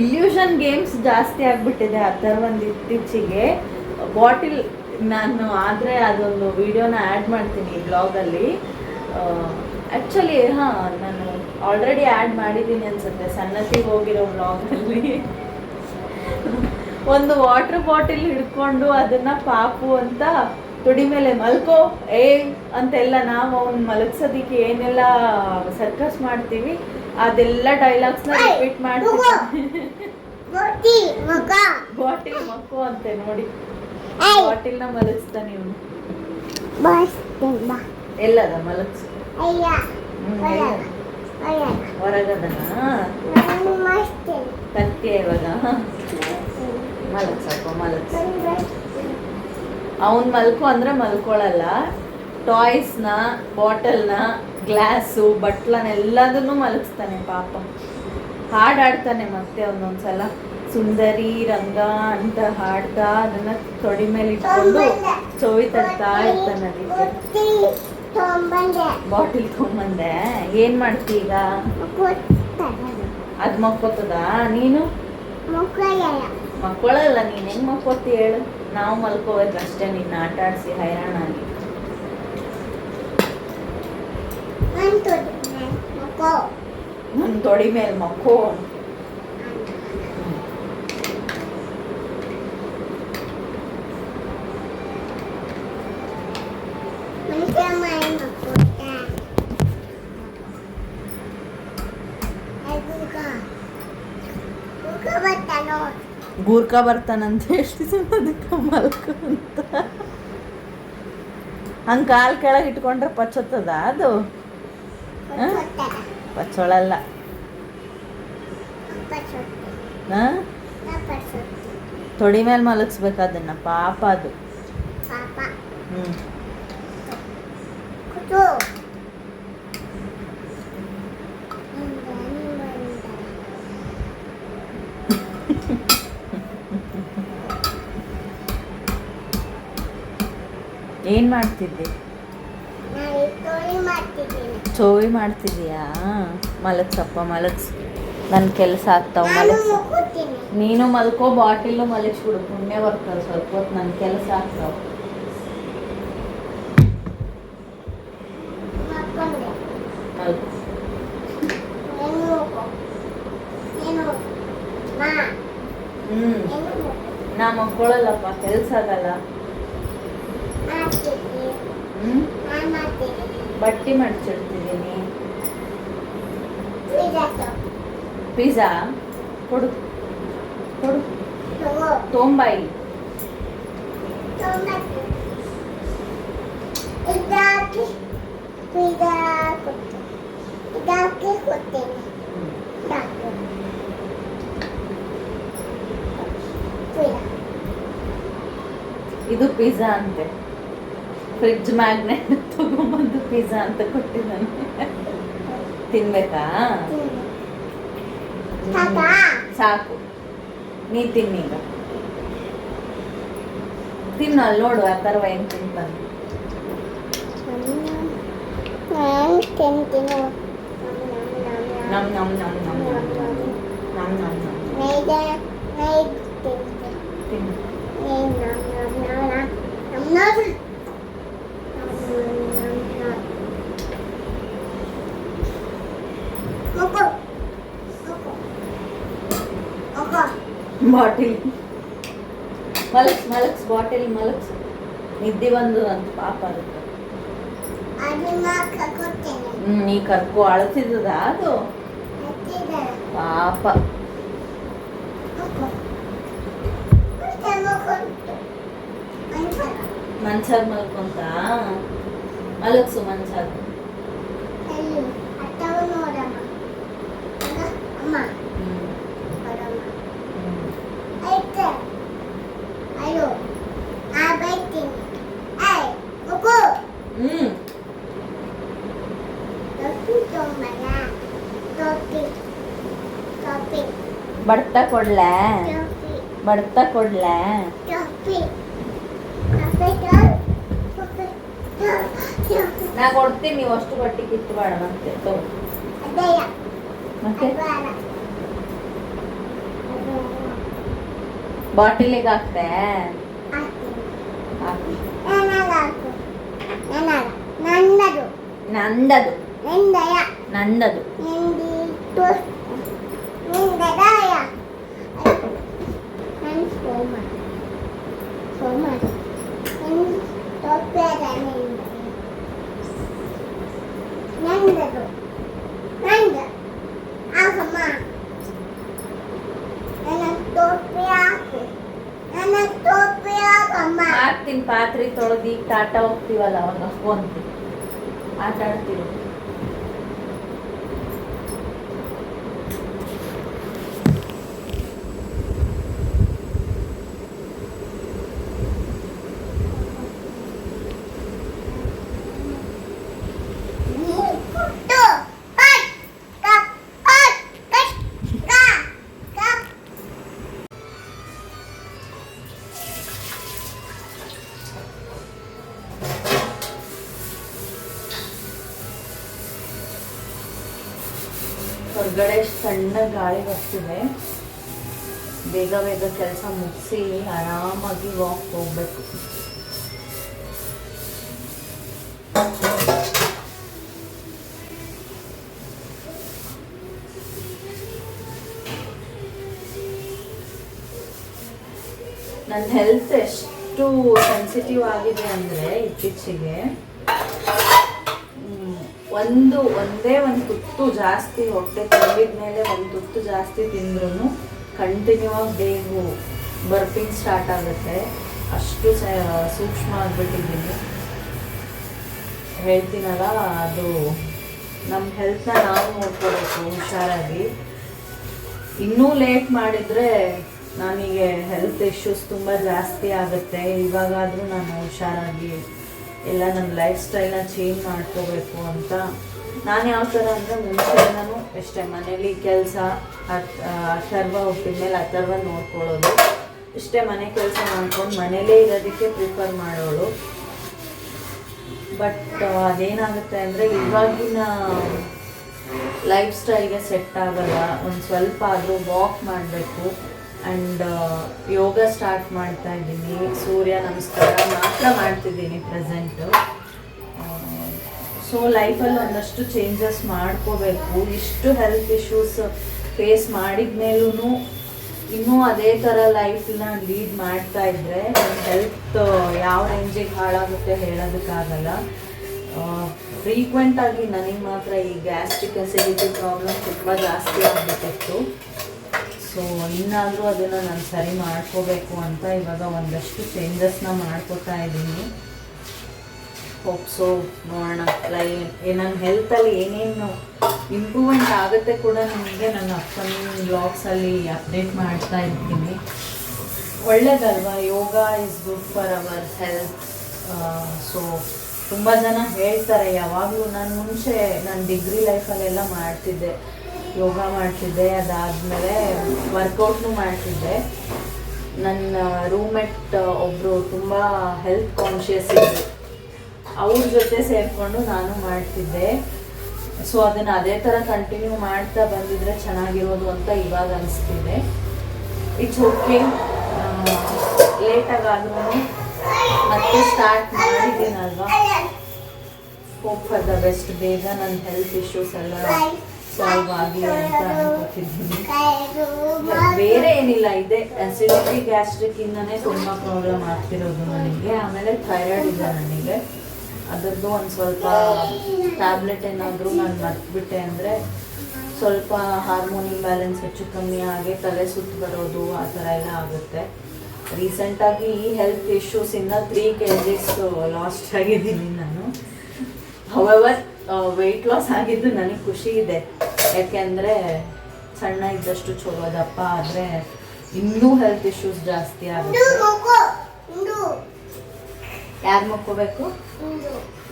ಇಲ್ಯೂಷನ್ ಗೇಮ್ಸ್ ಜಾಸ್ತಿ ಆಗ್ಬಿಟ್ಟಿದೆ ಒಂದು ಇತ್ತೀಚೆಗೆ. ಬಾಟಿಲ್ ನಾನು ಆದರೆ ಅದೊಂದು ವಿಡಿಯೋನ ಆ್ಯಡ್ ಮಾಡ್ತೀನಿ ಈ ಬ್ಲಾಗಲ್ಲಿ. ಆ್ಯಕ್ಚುಲಿ ನಾನು ಆಲ್ರೆಡಿ ಆ್ಯಡ್ ಮಾಡಿದ್ದೀನಿ ಅನ್ಸುತ್ತೆ ಸಣ್ಣತಿಗೆ ಹೋಗಿರೋ ಬ್ಲಾಗಲ್ಲಿ. ಒಂದು ವಾಟರ್ ಬಾಟಿಲ್ ಹಿಡ್ಕೊಂಡು ಅದನ್ನು ಪಾಪು ಅಂತ ತುಡಿ ಮೇಲೆ ಮಲ್ಕೋ ಅಂತೆಲ್ಲ ನಾವು ಅವ್ನು ಮಲಗ್ಸೋದಕ್ಕೆ ಏನೆಲ್ಲ ಸರ್ಕಸ್ ಮಾಡ್ತೀವಿ ಅದೆಲ್ಲ ಡೈಲಾಗ್ಸ್ನ ರಿಪೀಟ್ ಮಾಡ್ತೀವಿ. ಬಾಟಿಲ್ ಮಕ್ಕೋ ಅಂತೆ ನೋಡಿ, ಬಾಟಿಲ್ನ ಮಲಗಿಸ್ತಾನೆ ಇವನು. ಎಲ್ಲದ ಮಲಗ್ಸು? ಹೊರಗದನ ಕತ್ತಿ ಇವಾಗ ಮಲಗ್ಸಪ್ಪ ಮಲಗ್ಸ. ಅವನ್ ಮಲ್ಕೋ ಅಂದ್ರೆ ಮಲ್ಕೊಳಲ್ಲ. ಟಾಯ್ಸ್ನ, ಬಾಟಲ್ನ, ಗ್ಲಾಸು, ಬಟ್ಲನ್ನೆಲ್ಲದನ್ನು ಮಲಗಿಸ್ತಾನೆ ಪಾಪ. ಹಾಡಾಡ್ತಾನೆ ಮತ್ತೆ ಒಂದೊಂದ್ಸಲ ಸುಂದರಿ ರಂಗ ಅಂತ ಹಾಡ್ತಾ ಅದನ್ನ ತೊಡಿ ಮೇಲೆ ಇಟ್ಕೊಂಡು ಚೋವಿ ತಡ್ತಾ ಇರ್ತಾನೆ. ಅದಕ್ಕೆ ಬಾಟಿಲ್ ತೊಗೊಂಬಂದೆ. ಏನ್ ಮಾಡ್ತಿ ಈಗ? ಅದ್ ಮಕ್ಕೋತದ? ನೀನು ಮಕ್ಕಳಲ್ಲ, ನೀನ್ ಹೆಂಗ್ ಮಕ್ಕೋತಿ ಹೇಳು? ನಾವು ಮಲ್ಕೋಬೇಕಷ್ಟೇ ನಿನ್ನ ಆಟ ಆಡಿಸಿ ಹೈರಾಣಾಗಿ. ನನ್ ತೊಡಿ ಮೇಲೆ ಮಕ್ಕೋ. ಗೂರ್ಕ ಬರ್ತಾನಂತ ಹೇಳ್ತಿದ್ದ ಅದಕ್ಕೆ ಮಲ್ಕೊ ಅಂತ. ಹಂಗೆ ಕಾಲು ಕೆಳಗೆ ಇಟ್ಕೊಂಡ್ರೆ ಪಚ್ಚತ್ತದ ಅದು? ಪಚ್ಚೊಳಲ್ಲ. ತೊಡಿ ಮೇಲೆ ಮಲಗಿಸ್ಬೇಕು ಅದನ್ನ ಪಾಪ ಅದು. ಏನ್ ಮಾಡ್ತಿದ್ದೆ? ಚೋವಿ ಮಾಡ್ತಿದೀಯಾ? ಮಲಗ್ಸಪ್ಪ ಮಲಗ್ಸ್. ನನ್ನ ಕೆಲಸ ಆಗ್ತಾವ. ಮಲಗ್ಸ. ನೀನು ಮಲ್ಕೋ, ಬಾಟಿಲ್ಲು ಮಲಗಿಸ್ಬಿಡು. ಪುಣ್ಯ ಬರ್ತದೆ ಸ್ವಲ್ಪ ಹೊತ್ತು. ನನ್ನ ಕೆಲಸ ಆಗ್ತಾವ. ನಾ ಮಕ್ಕೊಳ್ಳಲ್ಲಪ್ಪ, ಕೆಲಸ ಆಗಲ್ಲ. ಬಟ್ಟೆ ಮಡ್ಚಿಡ್ತಿದ್ದೀನಿ. ಪಿಜ್ಜಾ ಕೊಡು ಕೊಡು ತೊಂಬಾಯಿ. ಇದು ಪಿಜ್ಜಾ ಅಂತೆ. ಫ್ರಿಡ್ಜ್ ಮ್ಯಾಗ್ನೆಟ್ ತಗೊಂಬಂದು ಪಿಜ್ಜಾ ಅಂತ ಕೊಟ್ಟಿದ್ದಾನೆ. ತಿನ್ಬೇಕಾ? ಸಾಕು, ನೀ ತಿನ್ನೀಗ. ತಿನ್ನು, ಅಲ್ಲಿ ನೋಡು ಆ ಥರ ಹೆಂಗ್ ತಿಂತಾನೆ. ನಮ್ ನಮ್ ನಮ್ ನಮ್ ನಮ್ ನಮ್ ನಮ್ ನಮ್. ತಿನ್ನು. ಬಾಟಿಲ್ ಮಲಕ್ಸ್ ಬಾಟಲ್ ಮಲಕ್ಸ್. ನಿದ್ದೆ ಬಂದು ಅಂತ ಪಾಪ ಅದಕ್ಕೆ. ನೀ ಕರ್ಕೊ ಅಳ್ತಿದ್ದದ ಅದು ಪಾಪ. ಮಂಚಾಗ ಮಲ್ಕೊಂತ ಮಲಗ್ಸು ಮಂಚಾಗ. ಬಡ್ತಾ ಕೊಡ್ಲಾ ಬಡ್ತಾ ಕೊಡ್ಲಾ. ನಾ ಕೊಡ್ತೀನಿ, ನೀವು ಅಷ್ಟು ಬಟ್ಟೆ ಕಿತ್ತಬೇಡ ಮತ್ತೆ. ಮತ್ತೆ ಬಾಟಿಲಿಗೆ ಹಾಕ್ತೆ. ನಂದದು ನಂದದು ಹಾಕ್ತೀನಿ. ಪಾತ್ರೆ ತೊಳೆದು ಈಗ ಟಾಟಾ ಹೋಗ್ತೀವಲ್ಲ ಅವಾಗ ಹಾಕೊಂತೀವಿ, ಆಟ ಆಡ್ತೀವಿ. ಹೊರಗಡೆ ಸಣ್ಣ ಗಾಳಿ ಬರ್ತಿದೆ. ಬೇಗ ಬೇಗ ಕೆಲಸ ಮುಗಿಸಿ ಆರಾಮಾಗಿ ವಾಕ್ ಹೋಗ್ಬೇಕು. ನನ್ನ ಹೆಲ್ತ್ ಎಷ್ಟು ಸೆನ್ಸಿಟಿವ್ ಆಗಿದೆ ಅಂದರೆ ಇತ್ತೀಚೆಗೆ ಒಂದೇ ಒಂದು ತುತ್ತು ಜಾಸ್ತಿ ಹೊಟ್ಟೆ ತುಂಬಿದ ಮೇಲೆ ಒಂದು ತುತ್ತು ಜಾಸ್ತಿ ತಿಂದ್ರೂ ಕಂಟಿನ್ಯೂ ಆಗಿ ಬೇಗ ಬರ್ಪಿಂಗ್ ಸ್ಟಾರ್ಟ್ ಆಗುತ್ತೆ. ಅಷ್ಟು ಸೂಕ್ಷ್ಮ ಆಗಿಬಿಟ್ಟಿದ್ದೀನಿ. ಹೇಳ್ತೀನಲ್ಲ, ಅದು ನಮ್ಮ ಹೆಲ್ತ್ನ ನಾವು ನೋಡ್ಕೋಬೇಕು ಹುಷಾರಾಗಿ. ಇನ್ನೂ ಲೇಟ್ ಮಾಡಿದರೆ ನನಗೆ ಹೆಲ್ತ್ ಇಶ್ಯೂಸ್ ತುಂಬ ಜಾಸ್ತಿ ಆಗುತ್ತೆ. ಇವಾಗಾದರೂ ನಾನು ಹುಷಾರಾಗಿ ಎಲ್ಲ ನನ್ನ ಲೈಫ್ ಸ್ಟೈಲ್ನ ಚೇಂಜ್ ಮಾಡ್ಕೋಬೇಕು ಅಂತ. ನಾನು ಯಾವ ಥರ ಅಂದರೆ ಮುಂಚೆ ನಾನು ಎಷ್ಟೇ ಮನೇಲಿ ಕೆಲಸ ಅಥರ್ವ ಹುಟ್ಟಿದ ಮೇಲೆ ಅಥರ್ವ ನೋಡ್ಕೊಳ್ಳೋದು, ಇಷ್ಟೇ ಮನೆ ಕೆಲಸ ಮಾಡ್ಕೊಂಡು ಮನೇಲೇ ಇರೋದಕ್ಕೆ ಪ್ರಿಫರ್ ಮಾಡೋಳು. ಬಟ್ ಅದೇನಾಗುತ್ತೆ ಅಂದರೆ ಇವಾಗಿನ ಲೈಫ್ ಸ್ಟೈಲ್ಗೆ ಸೆಟ್ ಆಗಲ್ಲ. ಒಂದು ಸ್ವಲ್ಪ ಆದರೂ ವಾಕ್ ಮಾಡಬೇಕು. ಆ್ಯಂಡ್ ಯೋಗ ಸ್ಟಾರ್ಟ್ ಮಾಡ್ತಾ ಇದ್ದೀನಿ. ಸೂರ್ಯ ನಮಸ್ಕಾರ ಮಾತ್ರ ಮಾಡ್ತಿದ್ದೀನಿ ಪ್ರೆಸೆಂಟು. ಸೊ ಲೈಫಲ್ಲಿ ಒಂದಷ್ಟು ಚೇಂಜಸ್ ಮಾಡ್ಕೋಬೇಕು. ಇಷ್ಟು ಹೆಲ್ತ್ ಇಶ್ಯೂಸ್ ಫೇಸ್ ಮಾಡಿದ ಮೇಲೂ ಇನ್ನೂ ಅದೇ ಥರ ಲೈಫನ್ನ ಲೀಡ್ ಮಾಡ್ತಾ ಇದ್ದರೆ ನನ್ನ ಹೆಲ್ತ್ ಯಾವ ರೇಂಜಿಗೆ ಹಾಳಾಗುತ್ತೆ ಹೇಳೋದಕ್ಕಾಗಲ್ಲ. ಫ್ರೀಕ್ವೆಂಟಾಗಿ ನನಗೆ ಮಾತ್ರ ಈ ಗ್ಯಾಸ್ಟ್ರಿಕ್ ಅಸಿಡಿಟಿ ಪ್ರಾಬ್ಲಮ್ ತುಂಬ ಜಾಸ್ತಿ ಆಗಿಬಿಟ್ಟಿತ್ತು. ಸೊ ಇನ್ನಾದರೂ ಅದನ್ನು ನಾನು ಸರಿ ಮಾಡ್ಕೋಬೇಕು ಅಂತ ಇವಾಗ ಒಂದಷ್ಟು ಚೇಂಜಸ್ನ ಮಾಡ್ಕೋತಾ ಇದ್ದೀನಿ. ಹೋಪ್ಸೋ ನೋಡೋಣ. ನನ್ನ ಹೆಲ್ತಲ್ಲಿ ಏನೇನು ಇಂಪ್ರೂವ್ಮೆಂಟ್ ಆಗುತ್ತೆ ಕೂಡ ನಿಮಗೆ ನನ್ನ ಅಪ್ಕಮಿಂಗ್ ಬ್ಲಾಗ್ಸಲ್ಲಿ ಅಪ್ಡೇಟ್ ಮಾಡ್ತಾ ಇರ್ತೀನಿ. ಒಳ್ಳೇದಲ್ವಾ, yoga is good for our health. So ತುಂಬ ಜನ ಹೇಳ್ತಾರೆ ಯಾವಾಗಲೂ. ನಾನು ಮುಂಚೆ ನನ್ನ ಡಿಗ್ರಿ ಲೈಫಲ್ಲೆಲ್ಲ ಮಾಡ್ತಿದ್ದೆ, ಯೋಗ ಮಾಡ್ತಿದ್ದೆ. ಅದಾದಮೇಲೆ ವರ್ಕೌಟ್ನು ಮಾಡ್ತಿದ್ದೆ. ನನ್ನ ರೂಮ್ಮೇಟ್ ಒಬ್ಬರು ತುಂಬ ಹೆಲ್ತ್ ಕಾನ್ಷಿಯಸ್ ಇದ್ದರು, ಅವ್ರ ಜೊತೆ ಸೇರಿಕೊಂಡು ನಾನು ಮಾಡ್ತಿದ್ದೆ. ಸೊ ಅದನ್ನು ಅದೇ ಥರ ಕಂಟಿನ್ಯೂ ಮಾಡ್ತಾ ಬಂದಿದ್ರೆ ಚೆನ್ನಾಗಿರೋದು ಅಂತ ಇವಾಗ ಅನಿಸ್ತಿದೆ. It's okay. ಲೇಟಾಗಾದ್ರೂ ಮತ್ತೆ ಸ್ಟಾರ್ಟ್ ಮಾಡಿದ್ದೀನಲ್ವಾ. Hope for the best. ಬೇಗ ನನ್ನ ಹೆಲ್ತ್ ಇಶ್ಯೂಸ್ ಎಲ್ಲ ಸಾಲ್ವ್ ಆಗಲಿ ಅಂತ ಅನ್ಕೋತಿದ್ದೀನಿ. ಬೇರೆ ಏನಿಲ್ಲ, ಇದೆ ಅಸಿಡಿಟಿ ಗ್ಯಾಸ್ಟ್ರಿಕ್ ಇಂದನೇ ತುಂಬ ಪ್ರಾಬ್ಲಮ್ ಆಗ್ತಿರೋದು ನನಗೆ. ಆಮೇಲೆ ಥೈರಾಯ್ಡ್ ಇದೆ ನನಗೆ. ಅದರದ್ದು ಒಂದು ಸ್ವಲ್ಪ ಟ್ಯಾಬ್ಲೆಟ್ ಏನಾದರೂ ನಾನು ಮರ್ತ್ಬಿಟ್ಟೆ ಅಂದರೆ ಸ್ವಲ್ಪ ಹಾರ್ಮೋನ್ ಇಂಬ್ಯಾಲೆನ್ಸ್ ಹೆಚ್ಚು ಕಮ್ಮಿ ಆಗಿ ತಲೆ ಸುತ್ತು ಬರೋದು ಆ ಥರ ಎಲ್ಲ ಆಗುತ್ತೆ. ರೀಸೆಂಟಾಗಿ ಈ ಹೆಲ್ತ್ ಇಶ್ಯೂಸಿಂದ 3 kgs ಲಾಸ್ಟ್ ಆಗಿದ್ದೀನಿ ನಾನು. ಹವೆವರ್ ವೆಯ್ಟ್ ಲಾಸ್ ಆಗಿದ್ದು ನನಗೆ ಖುಷಿ ಇದೆ, ಯಾಕೆಂದರೆ ಸಣ್ಣ ಇದ್ದಷ್ಟು ಚಲೋ, ದಪ್ಪ ಆದರೆ ಇನ್ನೂ ಹೆಲ್ತ್ ಇಶ್ಯೂಸ್ ಜಾಸ್ತಿ ಆಗುತ್ತೆ. ಯಾರು ಮಕ್ಕೋಬೇಕು?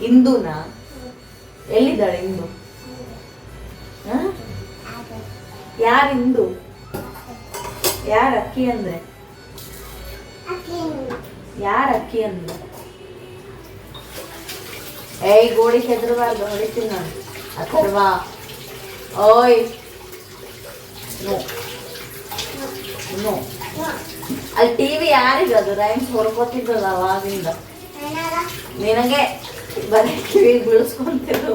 ಇಂದುನಾ? ಎಲ್ಲಿದ್ದಾಳೆ ಇಂದು? ಯಾರು ಇಂದು? ಯಾರ ಅಕ್ಕಿ ಅಂದ್ರೆ? ಯಾರ ಅಕ್ಕಿ ಅಂದ್ರೆ? ಏಯ್ ಗೋಡಿ ಕೆದ್ರಬಾರ್ದು, ಹೊಡಿತೀನಿ ನಾನು. ಅಥರ್ವಾ ಓಯ್ ನೋ ನೋ. ಅಲ್ಲಿ ಟಿವಿ ಯಾರಿಗದು ರೈಮ್ಸ್ ಹೊರ್ಕೋತಿದ್ದದ ಅವಾಗಿಂದ? ನಿನಗೆ ಬರೀ ಕಿವಿ ಬೀಳಿಸ್ಕೊಂತಿದ್ದು.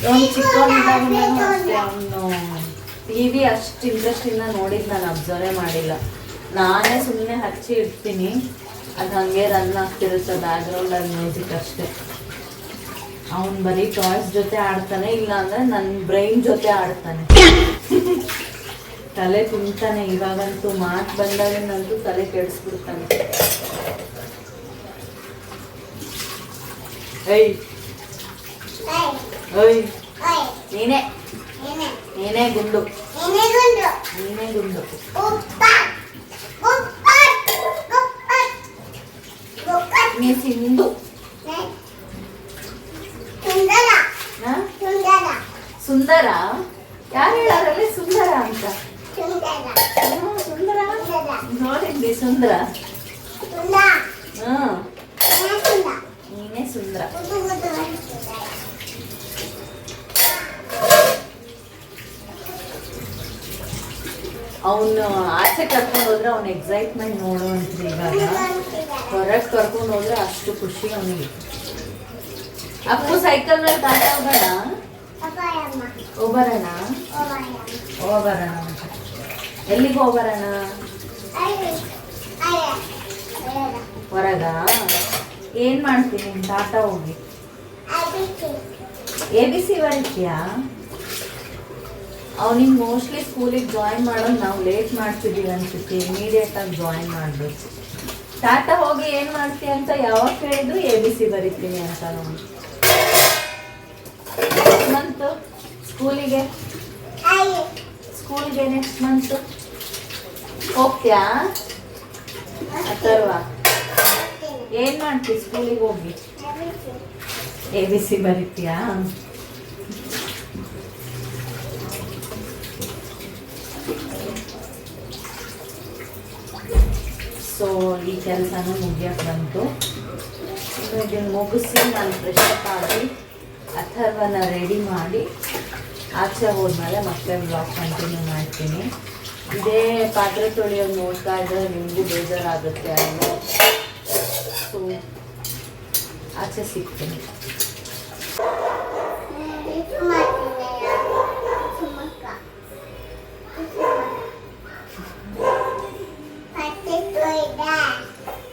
ಅವ್ನು ಚಿಕ್ಕವನಿದ್ದಾಗಿಂದನೂ ಅಷ್ಟೇ, ಅವನು ಟಿವಿ ಅಷ್ಟು ಇಂಟ್ರೆಸ್ಟಿಂದ ನೋಡಿದ್ದು ನಾನು ಅಬ್ಸರ್ವೇ ಮಾಡಿಲ್ಲ. ನಾನೇ ಸುಮ್ಮನೆ ಹಚ್ಚಿ ಇಡ್ತೀನಿ, ಅದು ಹಾಗೆ ರನ್ ಆಗ್ತಿರುತ್ತೆ ಬ್ಯಾಕ್ಗ್ರೌಂಡಲ್ಲಿ ಮ್ಯೂಸಿಕ್ ಅಷ್ಟೇ. ಅವನು ಬರೀ ಟಾಯ್ಸ್ ಜೊತೆ ಆಡ್ತಾನೆ, ಇಲ್ಲ ಅಂದರೆ ನನ್ನ ಬ್ರೈನ್ ಜೊತೆ ಆಡ್ತಾನೆ. ತಲೆ ತಿಂತಾನೆ. ಇವಾಗಂತೂ ಮಾತು ಬಂದಾಗಿನಂತೂ ತಲೆ ಕೆಡಿಸ್ಬಿಡ್ತಾನೆ. ಏಯ್ ಓಯ್ ನೀನೇ ನೀನೇ ಗುಂಡು, ನೀನೇ ಗುಂಡು. ನೀ ಸಿಂಧು. ಸುಂದರ? ಯಾರು ಹೇಳಾರಲ್ಲಿ ಸುಂದರ ಅಂತ? ಸುಂದರ ನೋಡಿದ್ವಿ, ಸುಂದರ. ನೀನೇ ಸುಂದರ. ಅವನು ಆಚೆ ಕರ್ಕೊಂಡು ಹೋದ್ರೆ ಅವನ ಎಕ್ಸೈಟ್ಮೆಂಟ್ ನೋಡುವಂತ. ಇವಾಗ ಹೊರಗೆ ಕರ್ಕೊಂಡು ಹೋದ್ರೆ ಅಷ್ಟು ಖುಷಿ ಅವನಿಗೆ. ಅಪ್ಪು ಸೈಕಲ್ ಮೇಲೆ ತಾತ ಹೋಗೋಣ, ಹೋಗ್ಬರೋಣ, ಹೋಗ್ಬರೋಣ. ಎಲ್ಲಿಗೆ ಹೋಗ್ಬರೋಣ? ಹೊರಗ? ಏನ್ ಮಾಡ್ತೀನಿ ತಾತ ಹೋಗಿ? ABC ಬರೀತೀಯಾ? ಅವನಿಗೆ ಮೋಸ್ಟ್ಲಿ ಸ್ಕೂಲಿಗೆ ಜಾಯಿನ್ ಮಾಡೋದು ನಾವು ಲೇಟ್ ಮಾಡ್ತಿದ್ದೀವಿ ಅನ್ಸುತ್ತೆ. ಇಮಿಡಿಯೇಟಾಗಿ ಜಾಯಿನ್ ಮಾಡಬೇಕು. ಟಾಟಾ ಹೋಗಿ ಏನು ಮಾಡ್ತೀಯ ಅಂತ ಯಾವಾಗ ಕೇಳಿದ್ರು ABC ಬರೀತೀನಿ ಅಂತ. ನೋಡಿ ನೆಕ್ಸ್ಟ್ ಮಂತ್ ಸ್ಕೂಲಿಗೆ ನೆಕ್ಸ್ಟ್ ಮಂತ್ ಹೋಗ್ತೀಯಾ? ಅಥರ್ವಾ ಏನು ಮಾಡ್ತೀವಿ ಸ್ಕೂಲಿಗೆ ಹೋಗಿ? ABC ಬರೀತೀಯಾ? ಸೊ ಈ ಕೆಲಸನೂ ಮುಗಿಯಕ್ಕೆ ಬಂತು. ಇದನ್ನು ಮುಗಿಸಿ ನಾನು ಫ್ರೆಶ್ ಅಪ್ ಆಗಿ ಅಥರ್ವನ ರೆಡಿ ಮಾಡಿ ಆಚೆ ಹೋದ್ಮೇಲೆ ಮತ್ತೆ ಬ್ಲಾಗ್ ಕಂಟಿನ್ಯೂ ಮಾಡ್ತೀನಿ. ಇದೇ ಪಾತ್ರೆ ತೊಳೆಯೋದು ನೋಡ್ತಾ ಇದ್ದರೆ ನಿಮಗೂ ಬೇಜಾರಾಗುತ್ತೆ ಅಲ್ವಾ? ಸೊ ಆಚೆ ಸಿಗ್ತೀನಿ.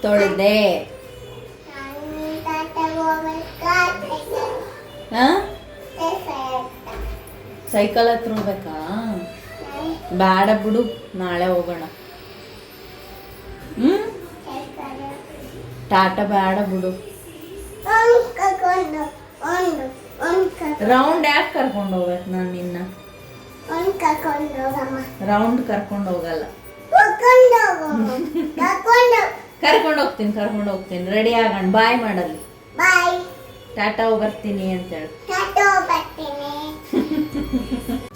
ತೊಳೆದೆ. ಸೈಕಲ್ ಹತ್ರ ಹೋಗ್ಬೇಕಾ? ಬೇಡ ಬಿಡು, ನಾಳೆ ಹೋಗೋಣ. ಟಾಟಾ ಬೇಡ ಬಿಡು. ರೌಂಡ್ ಯಾಕೆ ಕರ್ಕೊಂಡು ಹೋಗ್ಬೇಕು ನಾನು ನಿನ್ನ? ರೌಂಡ್ ಕರ್ಕೊಂಡು ಹೋಗಲ್ಲ. ಕರ್ಕೊಂಡು ಹೋಗ್ತೀನಿ. ರೆಡಿ ಆಗೋಣ. ಬಾಯ್ ಮಾಡಲ್ಲಿ. ಟಾಟಾ ಬರ್ತೀನಿ ಅಂತೇಳಿ.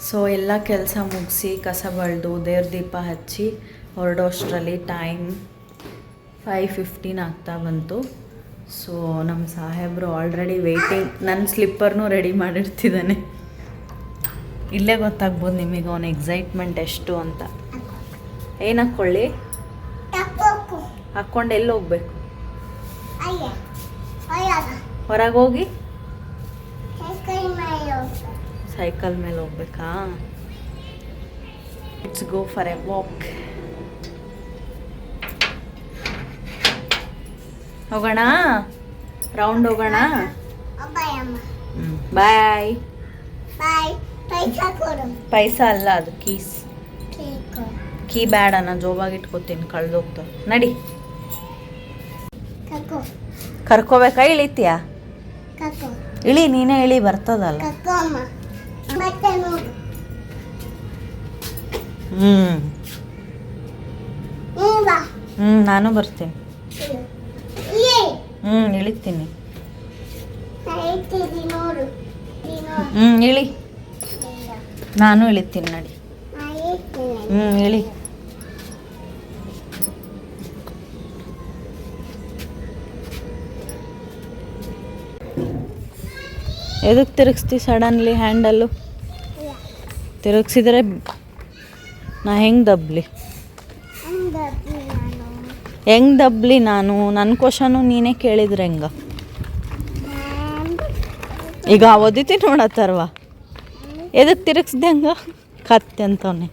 ಸೊ ಎಲ್ಲ ಕೆಲಸ ಮುಗಿಸಿ ಕಸ ಬಳ್ದು ದೇವ್ರ ದೀಪ ಹಚ್ಚಿ ಹೊರಡೋಷ್ಟರಲ್ಲಿ ಟೈಮ್ 5:15 ಆಗ್ತಾ ಬಂತು. ಸೊ ನಮ್ಮ ಸಾಹೇಬರು ಆಲ್ರೆಡಿ ವೆಯ್ಟಿಂಗ್. ನನ್ನ ಸ್ಲಿಪ್ಪರ್ನೂ ರೆಡಿ ಮಾಡಿರ್ತಿದ್ದಾನೆ. ಇಲ್ಲೇ ಗೊತ್ತಾಗ್ಬೋದು ನಿಮಗೆ ಅವನ ಎಕ್ಸೈಟ್ಮೆಂಟ್ ಎಷ್ಟು ಅಂತ. ಏನು ಹಾಕ್ಕೊಳ್ಳಿ? ಹಾಕ್ಕೊಂಡು ಎಲ್ಲಿ ಹೋಗ್ಬೇಕು? ಹೊರಗೆ ಹೋಗಿ ಸೈಕಲ್ ಮೇಲೆ ಹೋಗ್ಬೇಕಾ? Let's go for A walk. ಹೋಗೋಣ, ರೌಂಡ್ ಹೋಗೋಣ. ಬಾಯ್. ಪೈಸಾ ಅಲ್ಲ ಅದು, ಕೀಸ್. ಕೀ ಬ್ಯಾಡ, ನಾನು ಜೋಬಾಗಿ ಇಟ್ಕೋತೀನಿ, ಕಳ್ದೋಗ್ತಾವ. ನಡಿ. ಕರ್ಕೋಬೇಕಾ? ಇಳಿತೀಯಾ? ಇಳಿ, ನೀನೇ ಇಳಿ, ಬರ್ತದಲ್ಲ. ನಾನು ಬರ್ತೀನಿ. ಇಳಿತೀನಿ. ಇಳಿ. ನಾನು ಇಳಿತೀನಿ, ನಡಿ. ಇಳಿ. ಎದಕ್ಕೆ ತಿರುಗಿಸ್ತಿ ಸಡನ್ಲಿ ಹ್ಯಾಂಡಲ್ಲು? ತಿರುಗಿಸಿದ್ರೆ ನಾ ಹೆಂಗೆ ದಬ್ಲಿ? ಹೆಂಗೆ ದಬ್ಲಿ ನಾನು? ನನ್ನ ಕ್ವಶನು ನೀನೇ ಕೇಳಿದ್ರೆ ಹೆಂಗ? ಈಗ ಓದಿತಿ ನೋಡತ್ತರ್ವ. ಎದಕ್ಕೆ ತಿರುಗಿಸ್ದೆ ಹಂಗ? ಕತ್ತೆ ಅಂತವನೆ.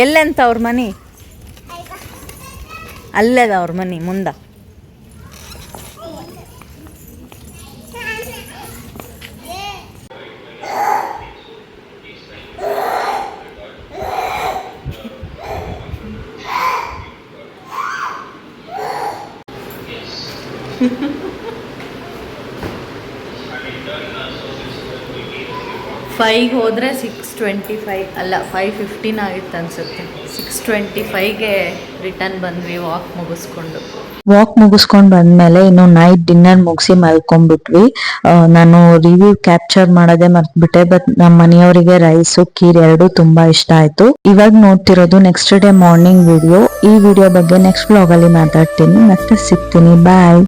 ಎಲ್ಲೆಂತ ಅವ್ರ ಮನೆ? ಅಲ್ಲೇದ ಅವ್ರ ಮನೆ ಮುಂದ. ಫೈಗೆ ಹೋದರೆ 6:25 ಅಲ್ಲ 5:15 ಆಗಿತ್ತು ಅನ್ಸುತ್ತೆ. 6:25ಗೆ ರಿಟರ್ನ್ ಬಂದ್ವಿ ವಾಕ್ ಮುಗಿಸ್ಕೊಂಡು ಬಂದಮೇಲೆ ಇನ್ನು ನೈಟ್ ಡಿನ್ನರ್ ಮುಗಿಸಿ ಮಲ್ಕೊಂಡ್ಬಿಟ್ವಿ. ನಾನು ರಿವ್ಯೂ ಕ್ಯಾಪ್ಚರ್ ಮಾಡೋದೇ ಮರ್ತ್ಬಿಟ್ಟೆ. ಬಟ್ ನಮ್ಮ ಮನೆಯವರಿಗೆ ರೈಸು ಖೀರ್ ಎರಡೂ ತುಂಬಾ ಇಷ್ಟ ಆಯ್ತು. ಇವಾಗ ನೋಡ್ತಿರೋದು ನೆಕ್ಸ್ಟ್ ಡೇ ಮಾರ್ನಿಂಗ್ ವಿಡಿಯೋ. ಈ ವಿಡಿಯೋ ಬಗ್ಗೆ ನೆಕ್ಸ್ಟ್ ವ್ಲಾಗಲ್ಲಿ ಮಾತಾಡ್ತೀನಿ. ಮತ್ತೆ ಸಿಗ್ತೀನಿ. ಬಾಯ್.